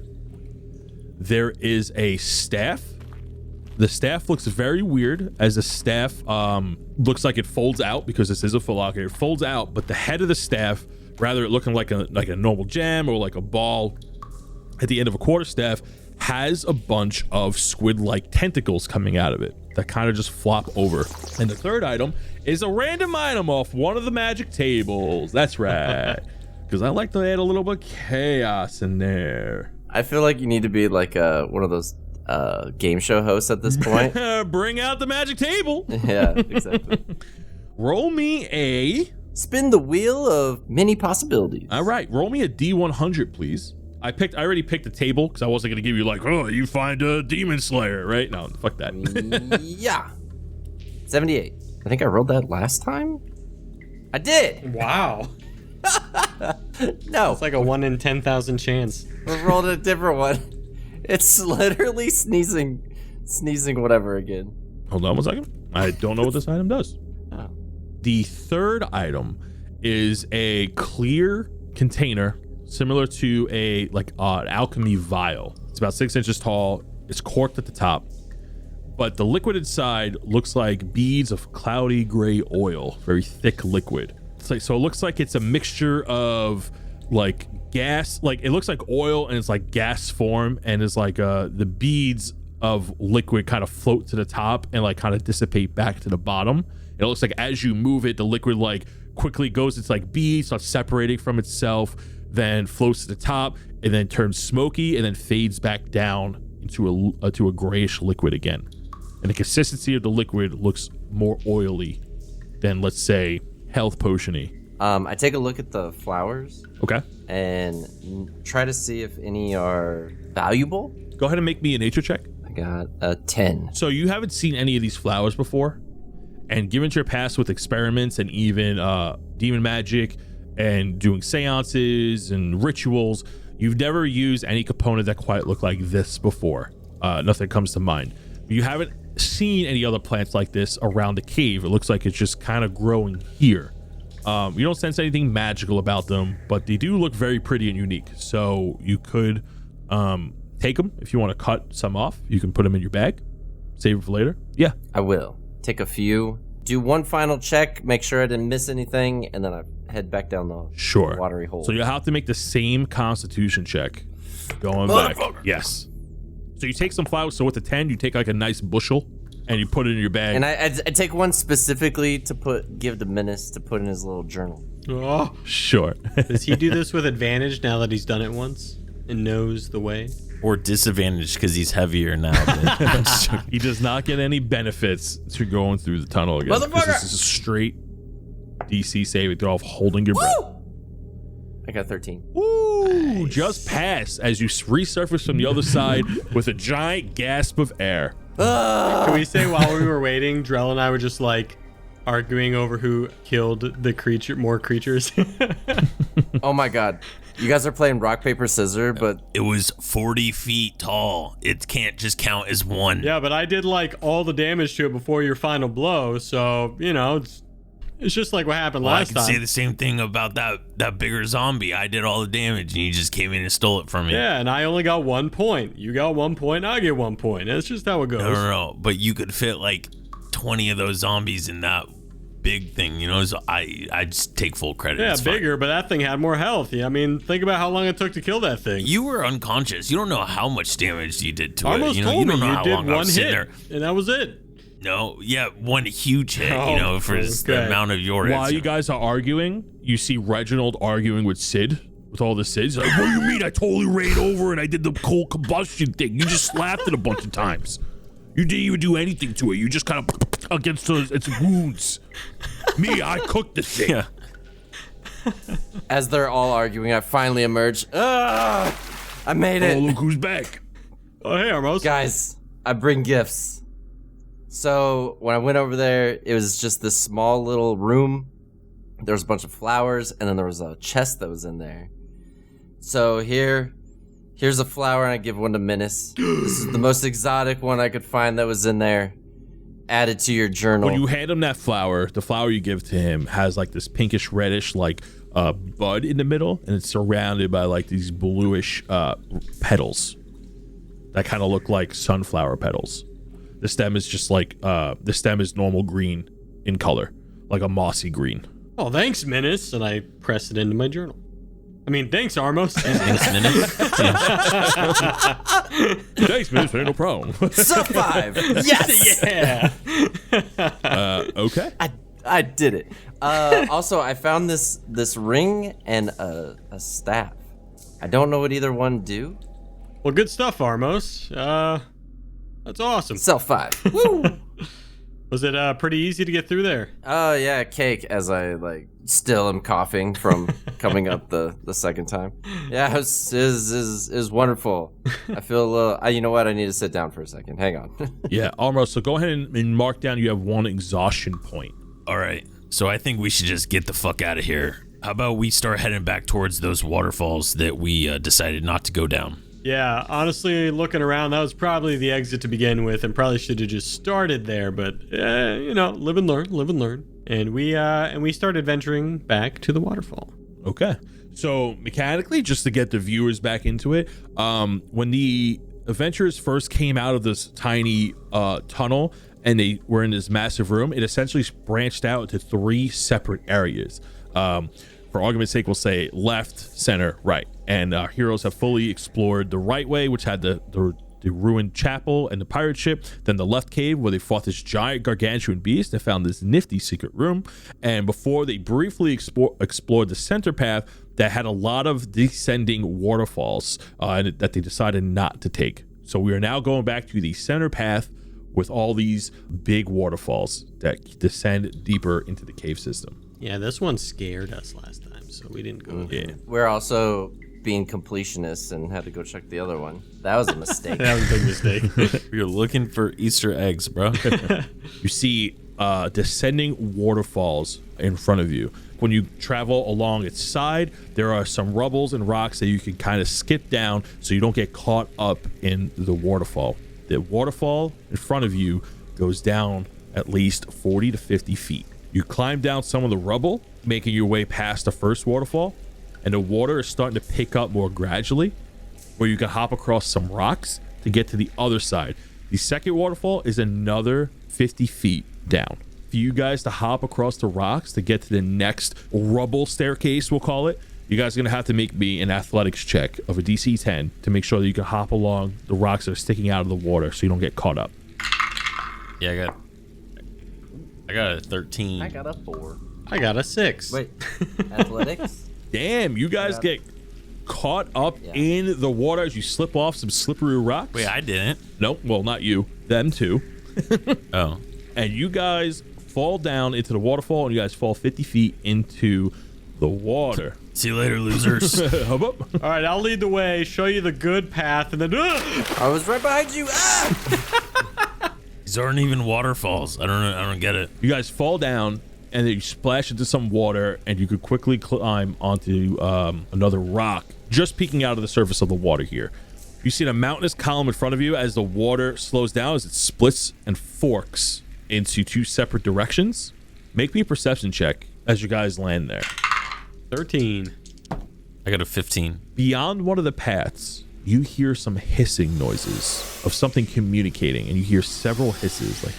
There is a staff. The staff looks very weird, as the staff looks like it folds out, because this is a foot locker. It folds out, but the head of the staff, rather it looking like a normal gem or like a ball at the end of a quarterstaff, has a bunch of squid-like tentacles coming out of it that kind of just flop over. And the third item is a random item off one of the magic tables. That's right, because I like to add a little bit of chaos in there. I feel like you need to be like one of those game show hosts at this point. Bring out the magic table. Yeah, exactly. Roll me a... Spin the wheel of many possibilities. All right, roll me a D100, please. I already picked a table because I wasn't going to give you like, oh, you find a demon slayer, right? No, fuck that. Yeah. 78. I think I rolled that last time. I did. Wow. No. It's like a 1 in 10,000 chance. I rolled a different one. It's literally sneezing whatever again. Hold on one second. I don't know what this item does. Oh. The third item is a clear container similar to an alchemy vial. It's about 6 inches tall. It's corked at the top, but the liquid inside looks like beads of cloudy gray oil, very thick liquid. So it looks like it's a mixture of like gas, like it looks like oil and it's like gas form, and it's like the beads of liquid kind of float to the top and like kind of dissipate back to the bottom. It looks like as you move it, the liquid like quickly goes, it's like beads, starts separating from itself, then floats to the top, and then turns smoky, and then fades back down into a grayish liquid again. And the consistency of the liquid looks more oily than, let's say, health potion-y. I take a look at the flowers. Okay. And try to see if any are valuable. Go ahead and make me a nature check. I got a 10. So you haven't seen any of these flowers before, and given your past with experiments and even demon magic and doing seances and rituals, you've never used any component that quite look like this before. Nothing comes to mind. You haven't seen any other plants like this around the cave. It looks like it's just kind of growing here. You don't sense anything magical about them, but they do look very pretty and unique. So you could take them if you want to cut some off. You can put them in your bag, save it for later. Yeah, I will take a few, do one final check, make sure I didn't miss anything, and then I head back down the watery hole. So you'll have to make the same Constitution check going back. Yes. So you take some flowers. So with the 10, you take like a nice bushel and you put it in your bag. And I take one specifically to give to Menace to put in his little journal. Oh, sure. Does he do this with advantage now that he's done it once and knows the way? Or disadvantage because he's heavier now. He does not get any benefits to going through the tunnel again. Motherfucker! This is a straight DC saving throw of holding your breath. I got 13. Ooh, nice. Just pass as you resurface from the other side with a giant gasp of air. Can we say while we were waiting, Drell and I were just like arguing over who killed the more creatures? Oh my god. You guys are playing rock, paper, scissors, but... It was 40 feet tall. It can't just count as one. Yeah, but I did like all the damage to it before your final blow, so, you know, it's just like what happened last time. I can say the same thing about that bigger zombie. I did all the damage, and you just came in and stole it from me. Yeah, and I only got 1 point. You got 1 point, I get 1 point. That's just how it goes. No. But you could fit like 20 of those zombies in that big thing, you know, so I just take full credit. Yeah, it's bigger, fine. But that thing had more health. I mean, think about how long it took to kill that thing. You were unconscious. You don't know how much damage you did to Almost it. You know, told you don't me know you how did long I was one sitting hit, there. and that was it. No, yeah, one huge hit, Oh, you know, for the amount of your hits. While you guys are arguing, you see Reginald arguing with Sid, with all the Sids. Like, what do you mean? I totally ran over and I did the cold combustion thing. You just slapped it a bunch of times. You didn't even do anything to it. You just kind of against its wounds. Me, I cooked the thing. Yeah. As they're all arguing, I finally emerge. I made Oh, it. look who's back. Oh, hey, Armos. Guys, I bring gifts. So when I went over there, it was just this small little room. There was a bunch of flowers, and then there was a chest that was in there. So here's a flower, and I give one to Menace. This is the most exotic one I could find that was in there. Add it to your journal. When you hand him that flower, the flower you give to him has like this pinkish reddish like bud in the middle, and it's surrounded by like these bluish petals that kind of look like sunflower petals. The stem is just like the stem is normal green in color, like a mossy green. Oh, thanks, Menace. And I press it into my journal. I mean, thanks, Armos. Thanks, Menace. Thanks, man. No problem. Sub 5. Yes. Yeah. Okay. I did it. Also, I found this ring and a staff. I don't know what either one do. Well, good stuff, Armos. That's awesome. Sub 5. Woo. Was it pretty easy to get through there? Oh yeah, cake. As I like still am coughing from coming up the second time. Yeah, it was wonderful. I feel a little. You know what? I need to sit down for a second. Hang on. Yeah, Armor. So go ahead and mark down. You have one exhaustion point. All right. So I think we should just get the fuck out of here. How about we start heading back towards those waterfalls that we decided not to go down? Yeah, honestly, looking around, that was probably the exit to begin with, and probably should have just started there. But you know, live and learn. And we started venturing back to the waterfall. Okay. So mechanically, just to get the viewers back into it, when the adventurers first came out of this tiny tunnel and they were in this massive room, it essentially branched out into 3 separate areas. For argument's sake, we'll say left, center, right. And our heroes have fully explored the right way, which had the ruined chapel and the pirate ship, then the left cave where they fought this giant gargantuan beast. They found this nifty secret room, and before they briefly explored the center path that had a lot of descending waterfalls that they decided not to take. So we are now going back to the center path with all these big waterfalls that descend deeper into the cave system. Yeah, this one scared us last time, so we didn't go there. Yeah. We're also being completionists and had to go check the other one. That was a mistake. That was a big mistake. You're looking for Easter eggs, bro. You see descending waterfalls in front of you. When you travel along its side, there are some rubbles and rocks that you can kind of skip down so you don't get caught up in the waterfall. The waterfall in front of you goes down at least 40 to 50 feet. You climb down some of the rubble, making your way past the first waterfall, and the water is starting to pick up more gradually, where you can hop across some rocks to get to the other side. The second waterfall is another 50 feet down. For you guys to hop across the rocks to get to the next rubble staircase, we'll call it, you guys are going to have to make me an athletics check of a DC 10 to make sure that you can hop along the rocks that are sticking out of the water so you don't get caught up. Yeah, I got a 13. I got a 4. I got a 6. Wait, athletics? Damn, you guys get caught up in the water as you slip off some slippery rocks. Wait, I didn't. Nope, well, not you. Them too. Oh. And you guys fall down into the waterfall, and you guys fall 50 feet into the water. See you later, losers. Hub up. All right, I'll lead the way, show you the good path, and then... I was right behind you. Ah! These aren't even waterfalls. I don't get it. You guys fall down, and then you splash into some water, and you could quickly climb onto another rock, just peeking out of the surface of the water here. You see a mountainous column in front of you as the water slows down, as it splits and forks into 2 separate directions. Make me a perception check as you guys land there. 13. I got a 15. Beyond one of the paths, you hear some hissing noises of something communicating, and you hear several hisses like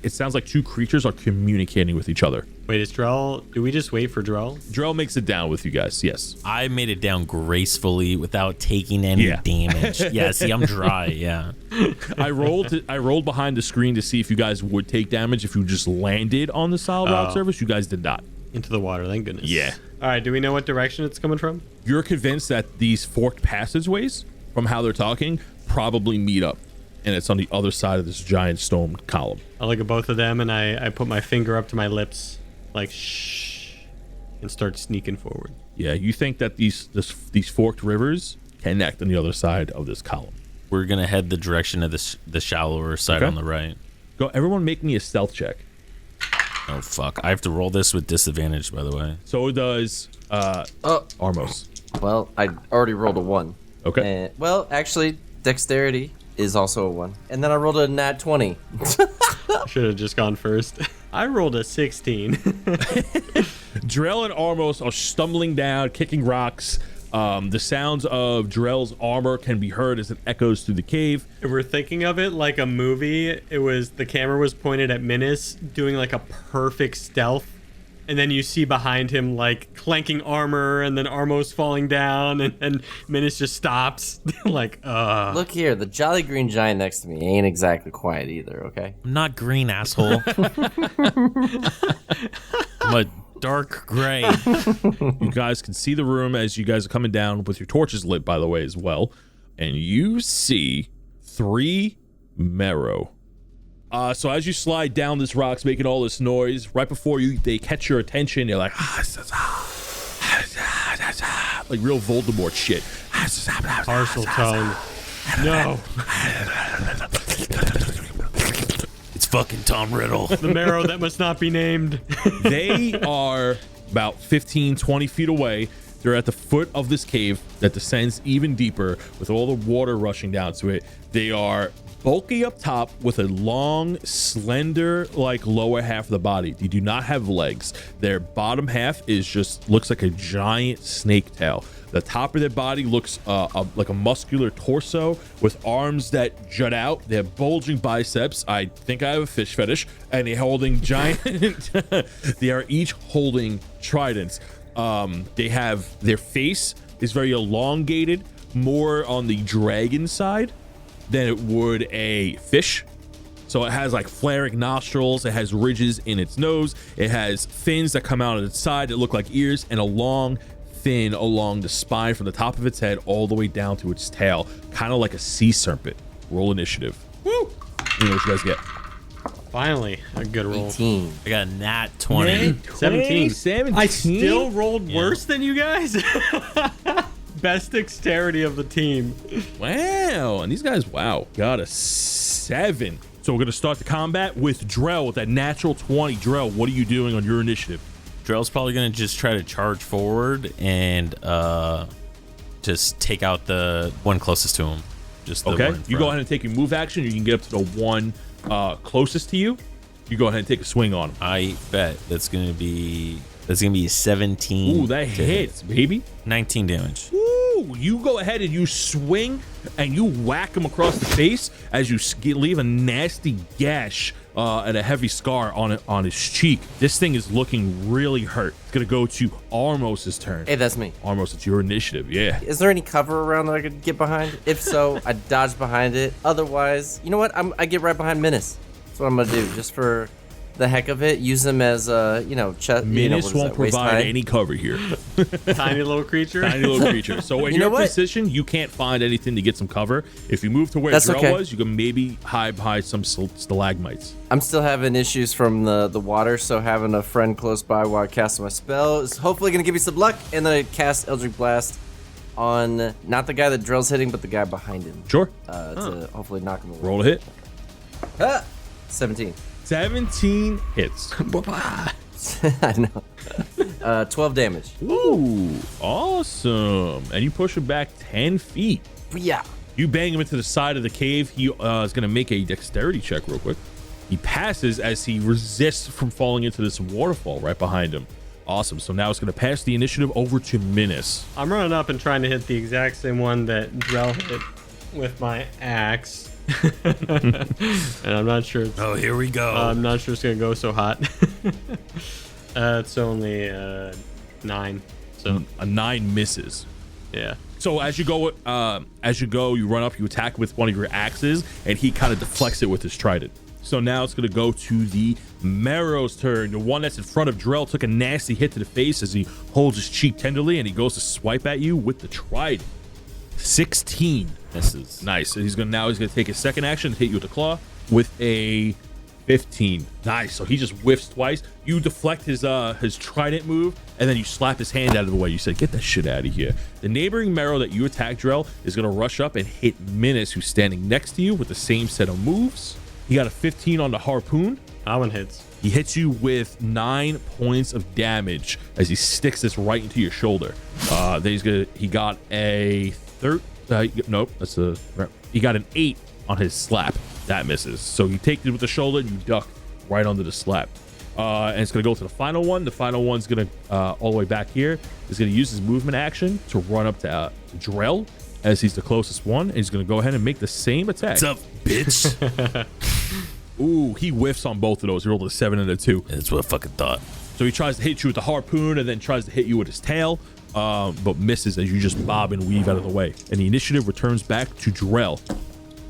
it sounds like 2 creatures are communicating with each other. Wait, is Drell... Do we just wait for Drell? Drell makes it down with you guys, yes. I made it down gracefully without taking any damage. Yeah, see, I'm dry. Yeah. I rolled behind the screen to see if you guys would take damage if you just landed on the solid rock surface. You guys did not. Into the water, thank goodness. Yeah. All right, do we know what direction it's coming from? You're convinced that these forked passageways from how they're talking, probably meet up. And it's on the other side of this giant stone column. I look at both of them and I put my finger up to my lips, like shh, and start sneaking forward. Yeah, you think that these forked rivers connect on the other side of this column. We're gonna head the direction of the shallower side on the right. Go, everyone, make me a stealth check. Oh fuck! I have to roll this with disadvantage, by the way. So does Armos. Well, I already rolled a 1. Okay. And, well, actually, dexterity is also a 1. And then I rolled a nat 20. Should have just gone first. I rolled a 16. Drell and Armos are stumbling down, kicking rocks. The sounds of Drell's armor can be heard as it echoes through the cave. If we're thinking of it like a movie, the camera was pointed at Minas doing like a perfect stealth. And then you see behind him like clanking armor and then Armos falling down and Minas just stops. Like, Look here, the Jolly Green Giant next to me ain't exactly quiet either, okay? I'm not green, asshole. I'm a dark gray. You guys can see the room as you guys are coming down with your torches lit, by the way, as well. And you see 3 Marrow. So as you slide down this rocks, making all this noise, right before they catch your attention, you're like, like real Voldemort shit. parcel tone. No. It's fucking Tom Riddle. The marrow that must not be named. They are about 15, 20 feet away. They're at the foot of this cave that descends even deeper with all the water rushing down to it. They are bulky up top with a long, slender, like lower half of the body. They do not have legs. Their bottom half looks like a giant snake tail. The top of their body looks like a muscular torso with arms that jut out. They have bulging biceps. I think I have a fish fetish. And they're holding giant. They are each holding tridents. They have their face is very elongated, more on the dragon side than it would a fish. So it has like flaring nostrils, it has ridges in its nose, it has fins that come out of its side that look like ears, and a long fin along the spine from the top of its head all the way down to its tail, kind of like a sea serpent. Roll initiative. Woo! You know what you guys get. Finally, a good roll. 18. I got a nat 20. 17. I still rolled worse than you guys. Best dexterity of the team. Wow. And these guys, wow, got a 7. So we're going to start the combat with Drell with that natural 20. Drell, what are you doing on your initiative? Drell's probably gonna just try to charge forward and just take out the one closest to him. Just the Okay. one in You go front. ahead and take your move action. You can get up to the one closest to you. You go ahead and take a swing on him. I bet that's gonna be 17. Ooh, that to hits, baby. 19 damage. Ooh, you go ahead and you swing and you whack him across the face as you leave a nasty gash and a heavy scar on his cheek. This thing is looking really hurt. It's gonna go to Armos' turn. Hey, that's me. Armos, it's your initiative. Yeah. Is there any cover around that I could get behind? If so, I dodge behind it. Otherwise, you know what? I get right behind Minas. That's what I'm gonna do, just for the heck of it. Use him as Minas won't provide any cover here. Tiny little creature. Tiny little creature. So when You you're know in what? position, you can't find anything to get some cover. If you move to where That's Drell okay. was, you can maybe hide behind some stalagmites. I'm still having issues from the water, so having a friend close by while I cast my spell is hopefully gonna give me some luck. And then I cast Eldritch Blast on not the guy that Drell's hitting, but the guy behind him. Sure. To hopefully knock him away. Roll a hit. 17. 17 hits. I know. 12 damage. Ooh, awesome. And you push him back 10 feet. Yeah. You bang him into the side of the cave. He is going to make a dexterity check real quick. He passes as he resists from falling into this waterfall right behind him. Awesome. So now it's going to pass the initiative over to Minas. I'm running up and trying to hit the exact same one that Drell hit with my axe. And I'm not sure. Oh, here we go. I'm not sure it's gonna go so hot. It's only 9. So A 9 misses. yeah. So as you go, you run up, you attack with one of your axes, and he kind of deflects it with his trident. So now it's going to go to the Marrow's turn. The one that's in front of Drell took a nasty hit to the face as he holds his cheek tenderly, and he goes to swipe at you with the trident. 16. Misses. Nice. So he's gonna take his second action and hit you with the claw with a 15. Nice. So he just whiffs twice. You deflect his trident move, and then you slap his hand out of the way. You said, "Get that shit out of here." The neighboring Marrow that you attacked, Drell, is gonna rush up and hit Menace, who's standing next to you, with the same set of moves. He got a 15 on the harpoon. That one hits. He hits you with 9 points of damage as he sticks this right into your shoulder. Then he got a he got an 8 on his slap. That misses. So you take it with the shoulder and you duck right under the slap. And it's gonna go to the final one. The final one's gonna all the way back here. He's gonna use his movement action to run up to Drell, as he's the closest one. And he's gonna go ahead and make the same attack. What's up, bitch? Ooh, he whiffs on both of those. He rolled a 7 and a 2. That's what I fucking thought. So he tries to hit you with the harpoon and then tries to hit you with his tail, but misses as you just bob and weave out of the way. And the initiative returns back to Drell.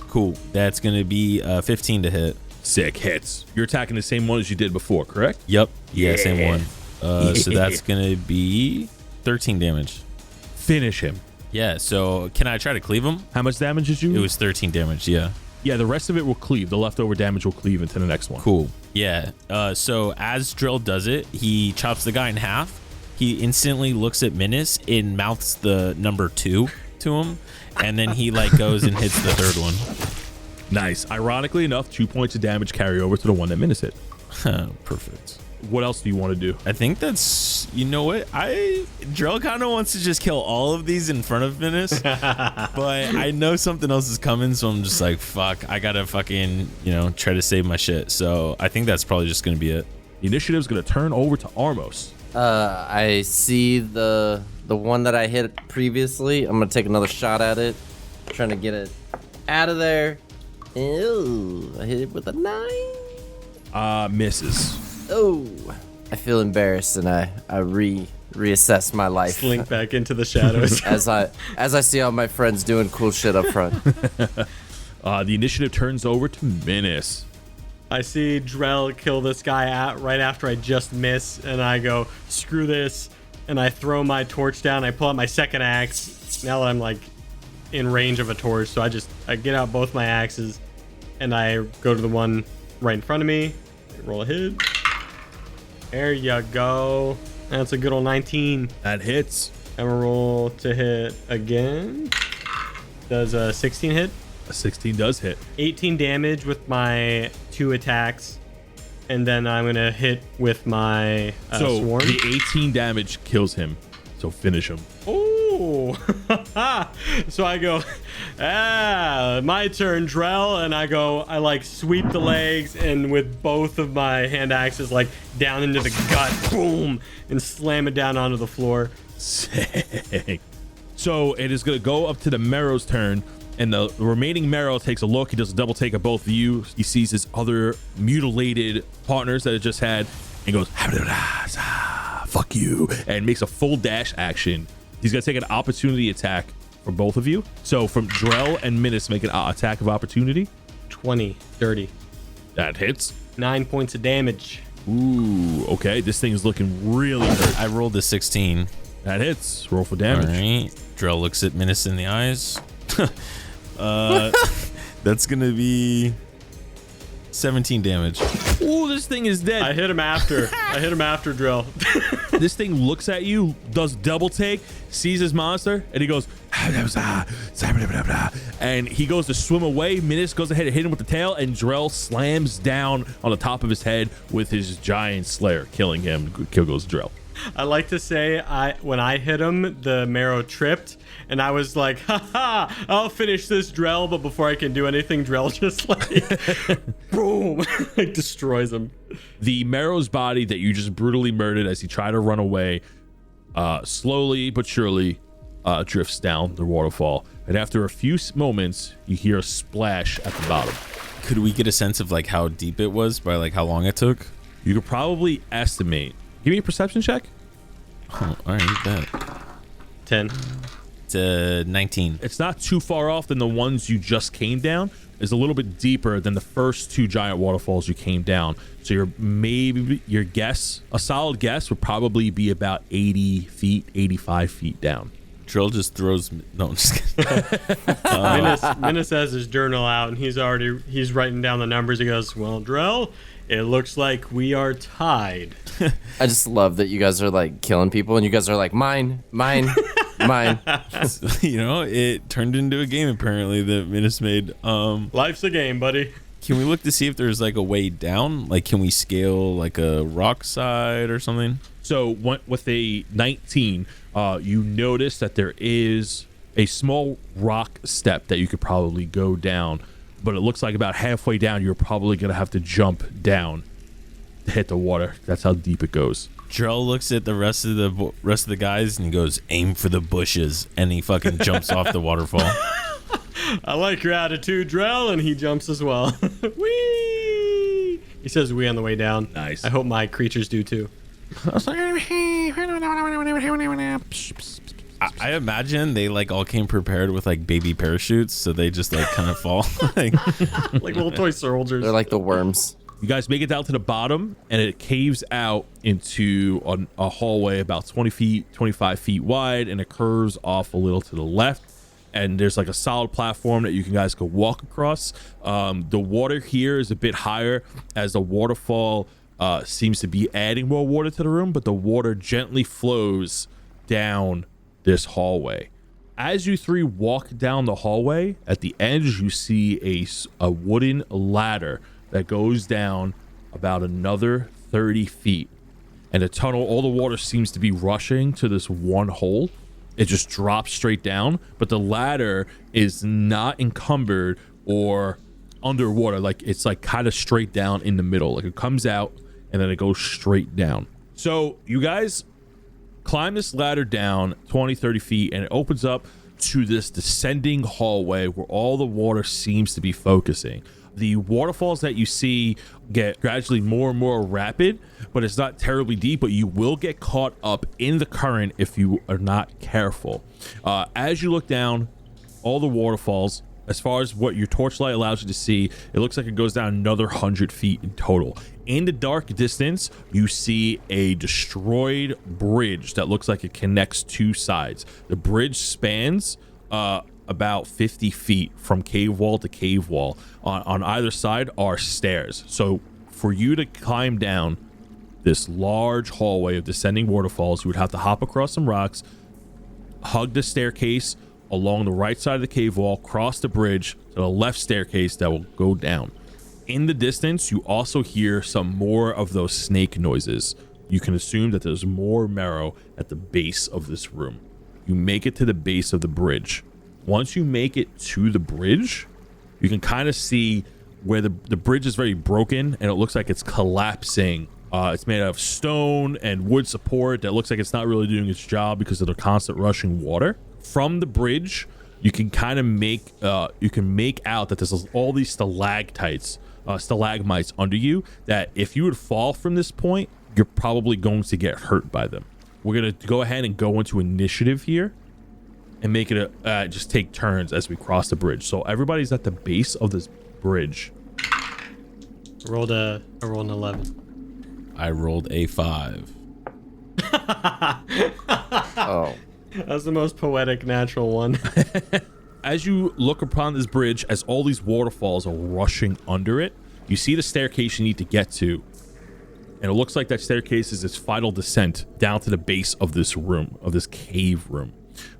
Cool. That's gonna be 15 to hit. Sick. Hits. You're attacking the same one as you did before, correct? Yep. Yeah, same one. So that's gonna be 13 damage. Finish him. Yeah. So can I try to cleave him? How much damage did you? It was 13 damage. Yeah. Yeah, the rest of it will cleave. The leftover damage will cleave into the next one. Cool. Yeah. So as Drill does it, he chops the guy in half. He instantly looks at Menace and mouths the number 2 to him, and then he like goes and hits the third one. Nice. Ironically enough, 2 points of damage carry over to the one that Menace hit. Perfect. What else do you want to do? I think that's, you know what, Drill kind of wants to just kill all of these in front of Menace, but I know something else is coming, so I'm just like, fuck, I gotta fucking, try to save my shit. So I think that's probably just gonna be it. The initiative's gonna turn over to Armos. I see the one that I hit previously. I'm gonna take another shot at it, trying to get it out of there. Ew, I hit it with a 9. Misses. Oh, I feel embarrassed and I reassess my life. Slink back into the shadows. as I see all my friends doing cool shit up front. The initiative turns over to Menace. I see Drell kill this guy right after I just miss, and I go, screw this, and I throw my torch down. I pull out my second axe. Now that I'm like in range of a torch, so I get out both my axes, and I go to the one right in front of me. Roll a hit. There you go. That's a good old 19. That hits. I'm gonna roll to hit again. Does a 16 hit? A 16 does hit. 18 damage with my 2 attacks. And then I'm gonna hit with my swarm. The 18 damage kills him. So finish him. Ooh. So I go, my turn, Drell, and I like sweep the legs, and with both of my hand axes like down into the gut, boom, and slam it down onto the floor. Sick. So it is gonna go up to the Marrow's turn, and the remaining Marrow takes a look. He does a double take at both of you. He sees his other mutilated partners that it just had, and goes, fuck you, and makes a full dash action. He's gonna take an opportunity attack for both of you. So from Drell and Menace, make an attack of opportunity. 20, 30. That hits. 9 points of damage. Ooh, okay. This thing is looking really hurt. I rolled a 16. That hits. Roll for damage. All right. Drell looks at Menace in the eyes. That's gonna be 17 damage. Ooh, this thing is dead. I hit him after Drell. This thing looks at you, does double take, sees his monster, and he goes, and he goes to swim away. Menace goes ahead and hit him with the tail, and Drell slams down on the top of his head with his giant slayer, killing him. Kill goes Drell. I like to say when I hit him, the Marrow tripped, and I was like, haha, I'll finish this Drell, but before I can do anything, Drell just like, boom, like destroys him. The Marrow's body that you just brutally murdered as he tried to run away, slowly but surely drifts down the waterfall. And after a few moments, you hear a splash at the bottom. Could we get a sense of like how deep it was by like how long it took? You could probably estimate. Give me a perception check. Oh, all right, bet. 10. It's 19. It's not too far off than the ones you just came down. It's a little bit deeper than the first 2 giant waterfalls you came down. So your guess, a solid guess, would probably be about 80 feet, 85 feet down. Drill just throws. No, I'm just kidding. Minus has his journal out, and he's writing down the numbers. He goes, "Well, Drell, it looks like we are tied." I just love that you guys are like killing people, and you guys are like mine. You know, it turned into a game apparently that Minus made. Life's a game, buddy. Can we look to see if there's like a way down? Like, can we scale like a rock side or something? So with a 19, you notice that there is a small rock step that you could probably go down, but it looks like about halfway down, you're probably going to have to jump down to hit the water. That's how deep it goes. Drell looks at the rest of the guys and he goes, "Aim for the bushes," and he fucking jumps off the waterfall. I like your attitude, Drell, and he jumps as well. Whee! He says "wee" on the way down. Nice. I hope my creatures do too. I imagine they like all came prepared with like baby parachutes, so they just like kind of fall. Like Like little toy soldiers. They're like the worms. You guys make it down to the bottom, and it caves out into a hallway about 20 feet, 25 feet wide, and it curves off a little to the left. And there's like a solid platform that you guys can walk across. The water here is a bit higher as the waterfall seems to be adding more water to the room, but the water gently flows down this hallway. As you three walk down the hallway, at the edge you see a wooden ladder that goes down about another 30 feet. And the tunnel, all the water seems to be rushing to this one hole. It just drops straight down, but the ladder is not encumbered or underwater. Like it's like kind of straight down in the middle. Like it comes out and then it goes straight down. So you guys climb this ladder down 20, 30 feet, and it opens up to this descending hallway where all the water seems to be focusing. The waterfalls that you see get gradually more and more rapid, but it's not terribly deep, but you will get caught up in the current if you are not careful. As you look down, all the waterfalls, as far as what your torchlight allows you to see, it looks like it goes down another 100 feet in total. In the dark distance, you see a destroyed bridge that looks like it connects two sides. The bridge spans about 50 feet from cave wall to cave wall. On either side are stairs. So for you to climb down this large hallway of descending waterfalls, you would have to hop across some rocks, hug the staircase along the right side of the cave wall, cross the bridge to the left staircase that will go down. In the distance, you also hear some more of those snake noises. You can assume that there's more marrow at the base of this room. You make it to the base of the bridge. Once you make it to the bridge, you can kind of see where the bridge is very broken and it looks like it's collapsing. It's made out of stone and wood support that looks like it's not really doing its job because of the constant rushing water. From the bridge, you can kind of make out that there's all these stalagmites under you that if you would fall from this point, you're probably going to get hurt by them. We're going to go ahead and go into initiative here and make it just take turns as we cross the bridge. So everybody's at the base of this bridge. I rolled an 11. I rolled a 5. Oh. That's the most poetic natural one. As you look upon this bridge, as all these waterfalls are rushing under it, you see the staircase you need to get to. And it looks like that staircase is its final descent down to the base of this room, of this cave room.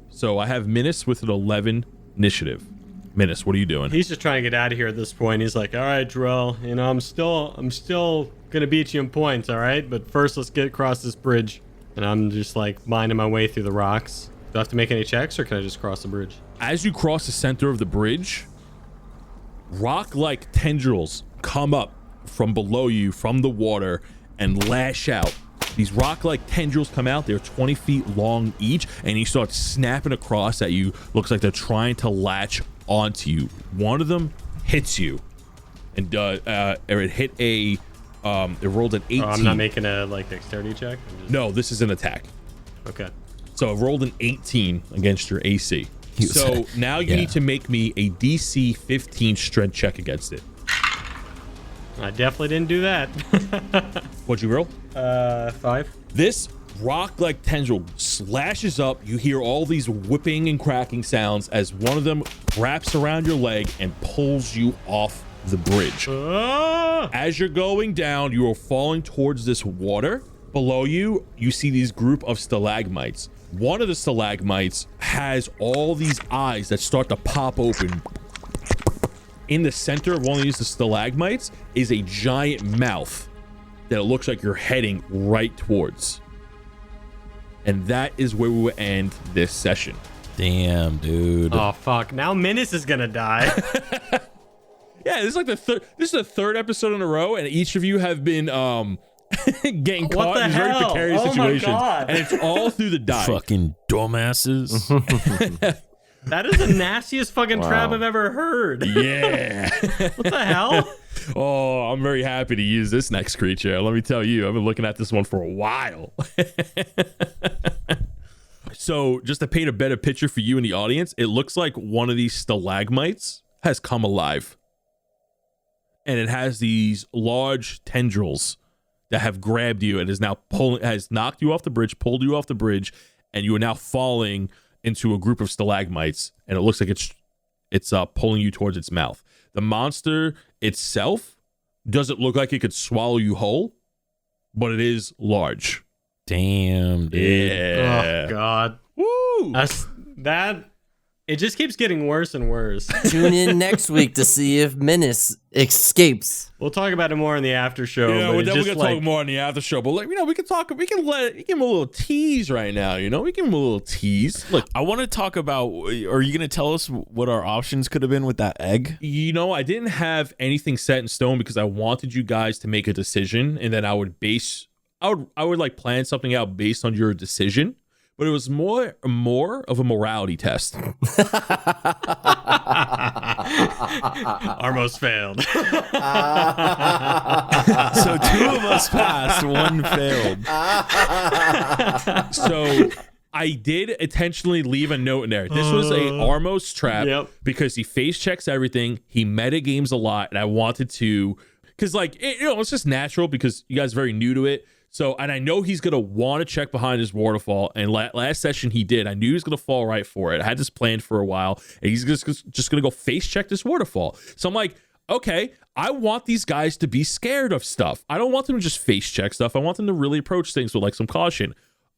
So I have Minus with an 11 initiative. Minus, what are you doing? He's just trying to get out of here at this point. He's like, all right, Drell, you know, I'm still gonna beat you in points, all right? But first, let's get across this bridge. And I'm just like minding my way through the rocks. Do I have to make any checks, or can I just cross the bridge? As you cross the center of the bridge, rock-like tendrils come up from below you, from the water, and lash out. These rock-like tendrils come out. They're 20 feet long each, and you start snapping across at you. Looks like they're trying to latch onto you. One of them hits you, and it hit a. It rolled an 18. Oh, I'm not making a dexterity check. No, this is an attack. Okay. So it rolled an 18 against your AC. So now you need to make me a DC 15 strength check against it. I definitely didn't do that. What'd you roll? 5. This rock-like tendril slashes up. You hear all these whipping and cracking sounds as one of them wraps around your leg and pulls you off the bridge. As you're going down, you are falling towards this water. Below you, you see these group of stalagmites. One of the stalagmites has all these eyes that start to pop open. In the center of one of these stalagmites is a giant mouth that it looks like you're heading right towards. And that is where we will end this session. Damn, dude. Oh, fuck. Now Menace is gonna die. Yeah, this is like the third episode in a row, and each of you have been getting caught in very precarious situations. God. And it's all through the die. Fucking dumbasses. That is the nastiest fucking trap I've ever heard. Yeah. What the hell? Oh, I'm very happy to use this next creature. Let me tell you, I've been looking at this one for a while. So just to paint a better picture for you in the audience, it looks like one of these stalagmites has come alive. And it has these large tendrils that have grabbed you and is now has knocked you off the bridge, pulled you off the bridge, and you are now falling into a group of stalagmites. And it looks like it's pulling you towards its mouth. The monster itself doesn't look like it could swallow you whole, but it is large. Damn, dude. Yeah. Oh, God. Woo! That it just keeps getting worse and worse. Tune in next week to see if Menace escapes. We'll talk about it more in the after show. Yeah, but we're it's definitely just gonna talk more in the after show. But like, we can give him a little tease right now. We give him a little tease. Look, I want to talk about, are you going to tell us what our options could have been with that egg? I didn't have anything set in stone because I wanted you guys to make a decision, and then I would like plan something out based on your decision. But it was more of a morality test. almost failed. So 2 of us passed, 1 failed. So I did intentionally leave a note in there. This was a Armos trap because he face checks everything. He meta games a lot, and I wanted to, because it's just natural because you guys are very new to it. So, and I know he's going to want to check behind his waterfall. And last session he did. I knew he was going to fall right for it. I had this planned for a while. And he's just going to go face check this waterfall. So I'm like, okay, I want these guys to be scared of stuff. I don't want them to just face check stuff. I want them to really approach things with some caution.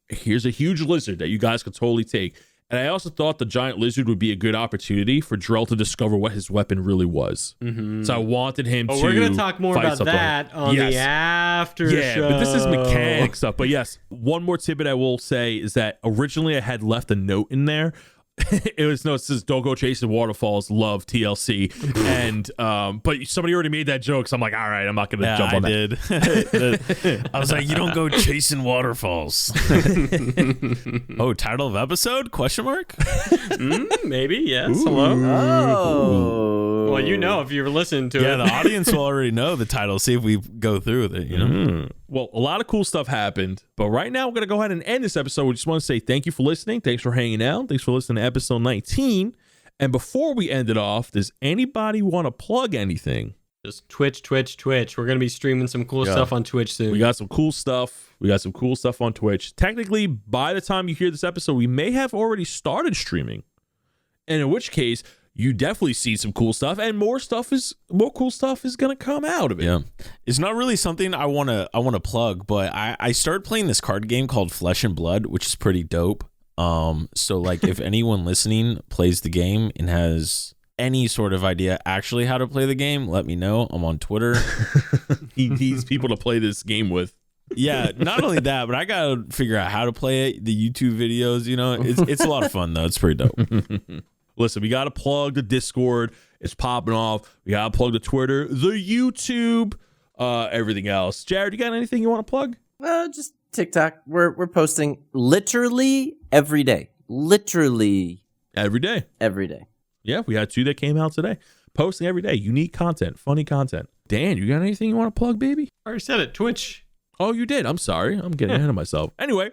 Here's a huge lizard that you guys could totally take. And I also thought the giant lizard would be a good opportunity for Drell to discover what his weapon really was. Mm-hmm. So I wanted him to. We're going to talk more about that on the after show. Yeah, but this is mechanic stuff. But yes, one more tidbit I will say is that originally I had left a note in there. It says don't go chasing waterfalls, love TLC. And but somebody already made that joke, so I'm like, all right, I'm not gonna jump on that. Did. I was like, you don't go chasing waterfalls. Oh, title of episode? ? Maybe, yes. Ooh. Hello. Oh. Well, if you're listening to it. Yeah, the audience will already know the title. See if we go through with it, Well, a lot of cool stuff happened, but right now we're going to go ahead and end this episode. We just want to say thank you for listening. Thanks for hanging out. Thanks for listening to episode 19. And before we end it off, does anybody want to plug anything? Just Twitch. We're going to be streaming some cool stuff on Twitch soon. We got some cool stuff. On Twitch. Technically, by the time you hear this episode, we may have already started streaming. And in which case, you definitely see some cool stuff, and more cool stuff is gonna come out of it. Yeah, it's not really something I wanna plug, but I started playing this card game called Flesh and Blood, which is pretty dope. So if anyone listening plays the game and has any sort of idea actually how to play the game, let me know. I'm on Twitter. He needs people to play this game with. Yeah, not only that, but I gotta figure out how to play it. The YouTube videos, it's a lot of fun though. It's pretty dope. Listen, we got to plug the Discord. It's popping off. We got to plug the Twitter, the YouTube, everything else. Jared, you got anything you want to plug? Just TikTok. We're posting literally every day. Literally Every day. every day. Yeah, we had 2 that came out today. Posting every day. Unique content. Funny content. Dan, you got anything you want to plug, baby? I already said it. Twitch. Oh, you did. I'm sorry. I'm getting ahead of myself. Anyway.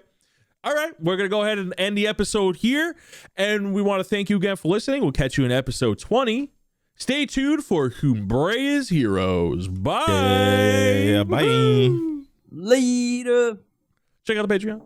All right, we're going to go ahead and end the episode here, and we want to thank you again for listening. We'll catch you in episode 20. Stay tuned for Humbrea's Heroes. Bye. Yeah, bye. Later. Check out the Patreon.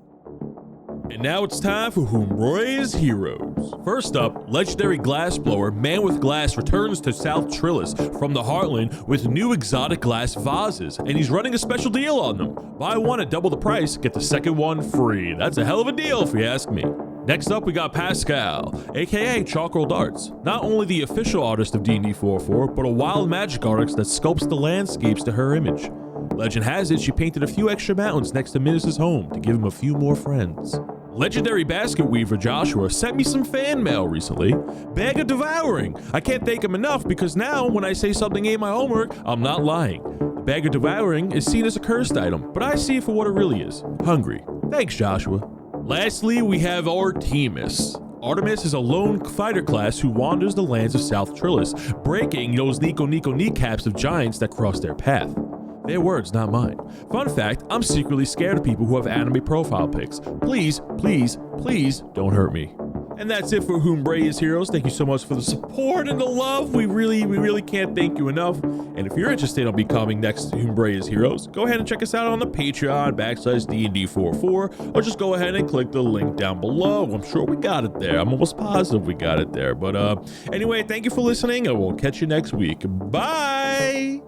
And now it's time for Humroy's Heroes. First up, legendary glassblower Man with Glass returns to South Trillis from the Heartland with new exotic glass vases, and he's running a special deal on them. Buy one at double the price, get the second one free. That's a hell of a deal if you ask me. Next up, we got Pascal, aka Chalkroll Darts. Not only the official artist of DND404, but a wild magic artist that sculpts the landscapes to her image. Legend has it she painted a few extra mountains next to Minus' home to give him a few more friends. Legendary basket weaver Joshua sent me some fan mail recently. Bag of Devouring. I can't thank him enough because now when I say something ain't my homework, I'm not lying. The Bag of Devouring is seen as a cursed item, but I see it for what it really is. Hungry. Thanks, Joshua. Lastly, we have Artemis. Artemis is a lone fighter class who wanders the lands of South Trillis, breaking those Nico kneecaps of giants that cross their path. Their words, not mine. Fun fact, I'm secretly scared of people who have anime profile pics. Please, please, please don't hurt me. And that's it for Humbray's Heroes. Thank you so much for the support and the love. We really can't thank you enough. And if you're interested in becoming next Humbray's Heroes, go ahead and check us out on the Patreon /DND404, or just go ahead and click the link down below. I'm sure we got it there. I'm almost positive we got it there. But anyway, thank you for listening, and we'll catch you next week. Bye!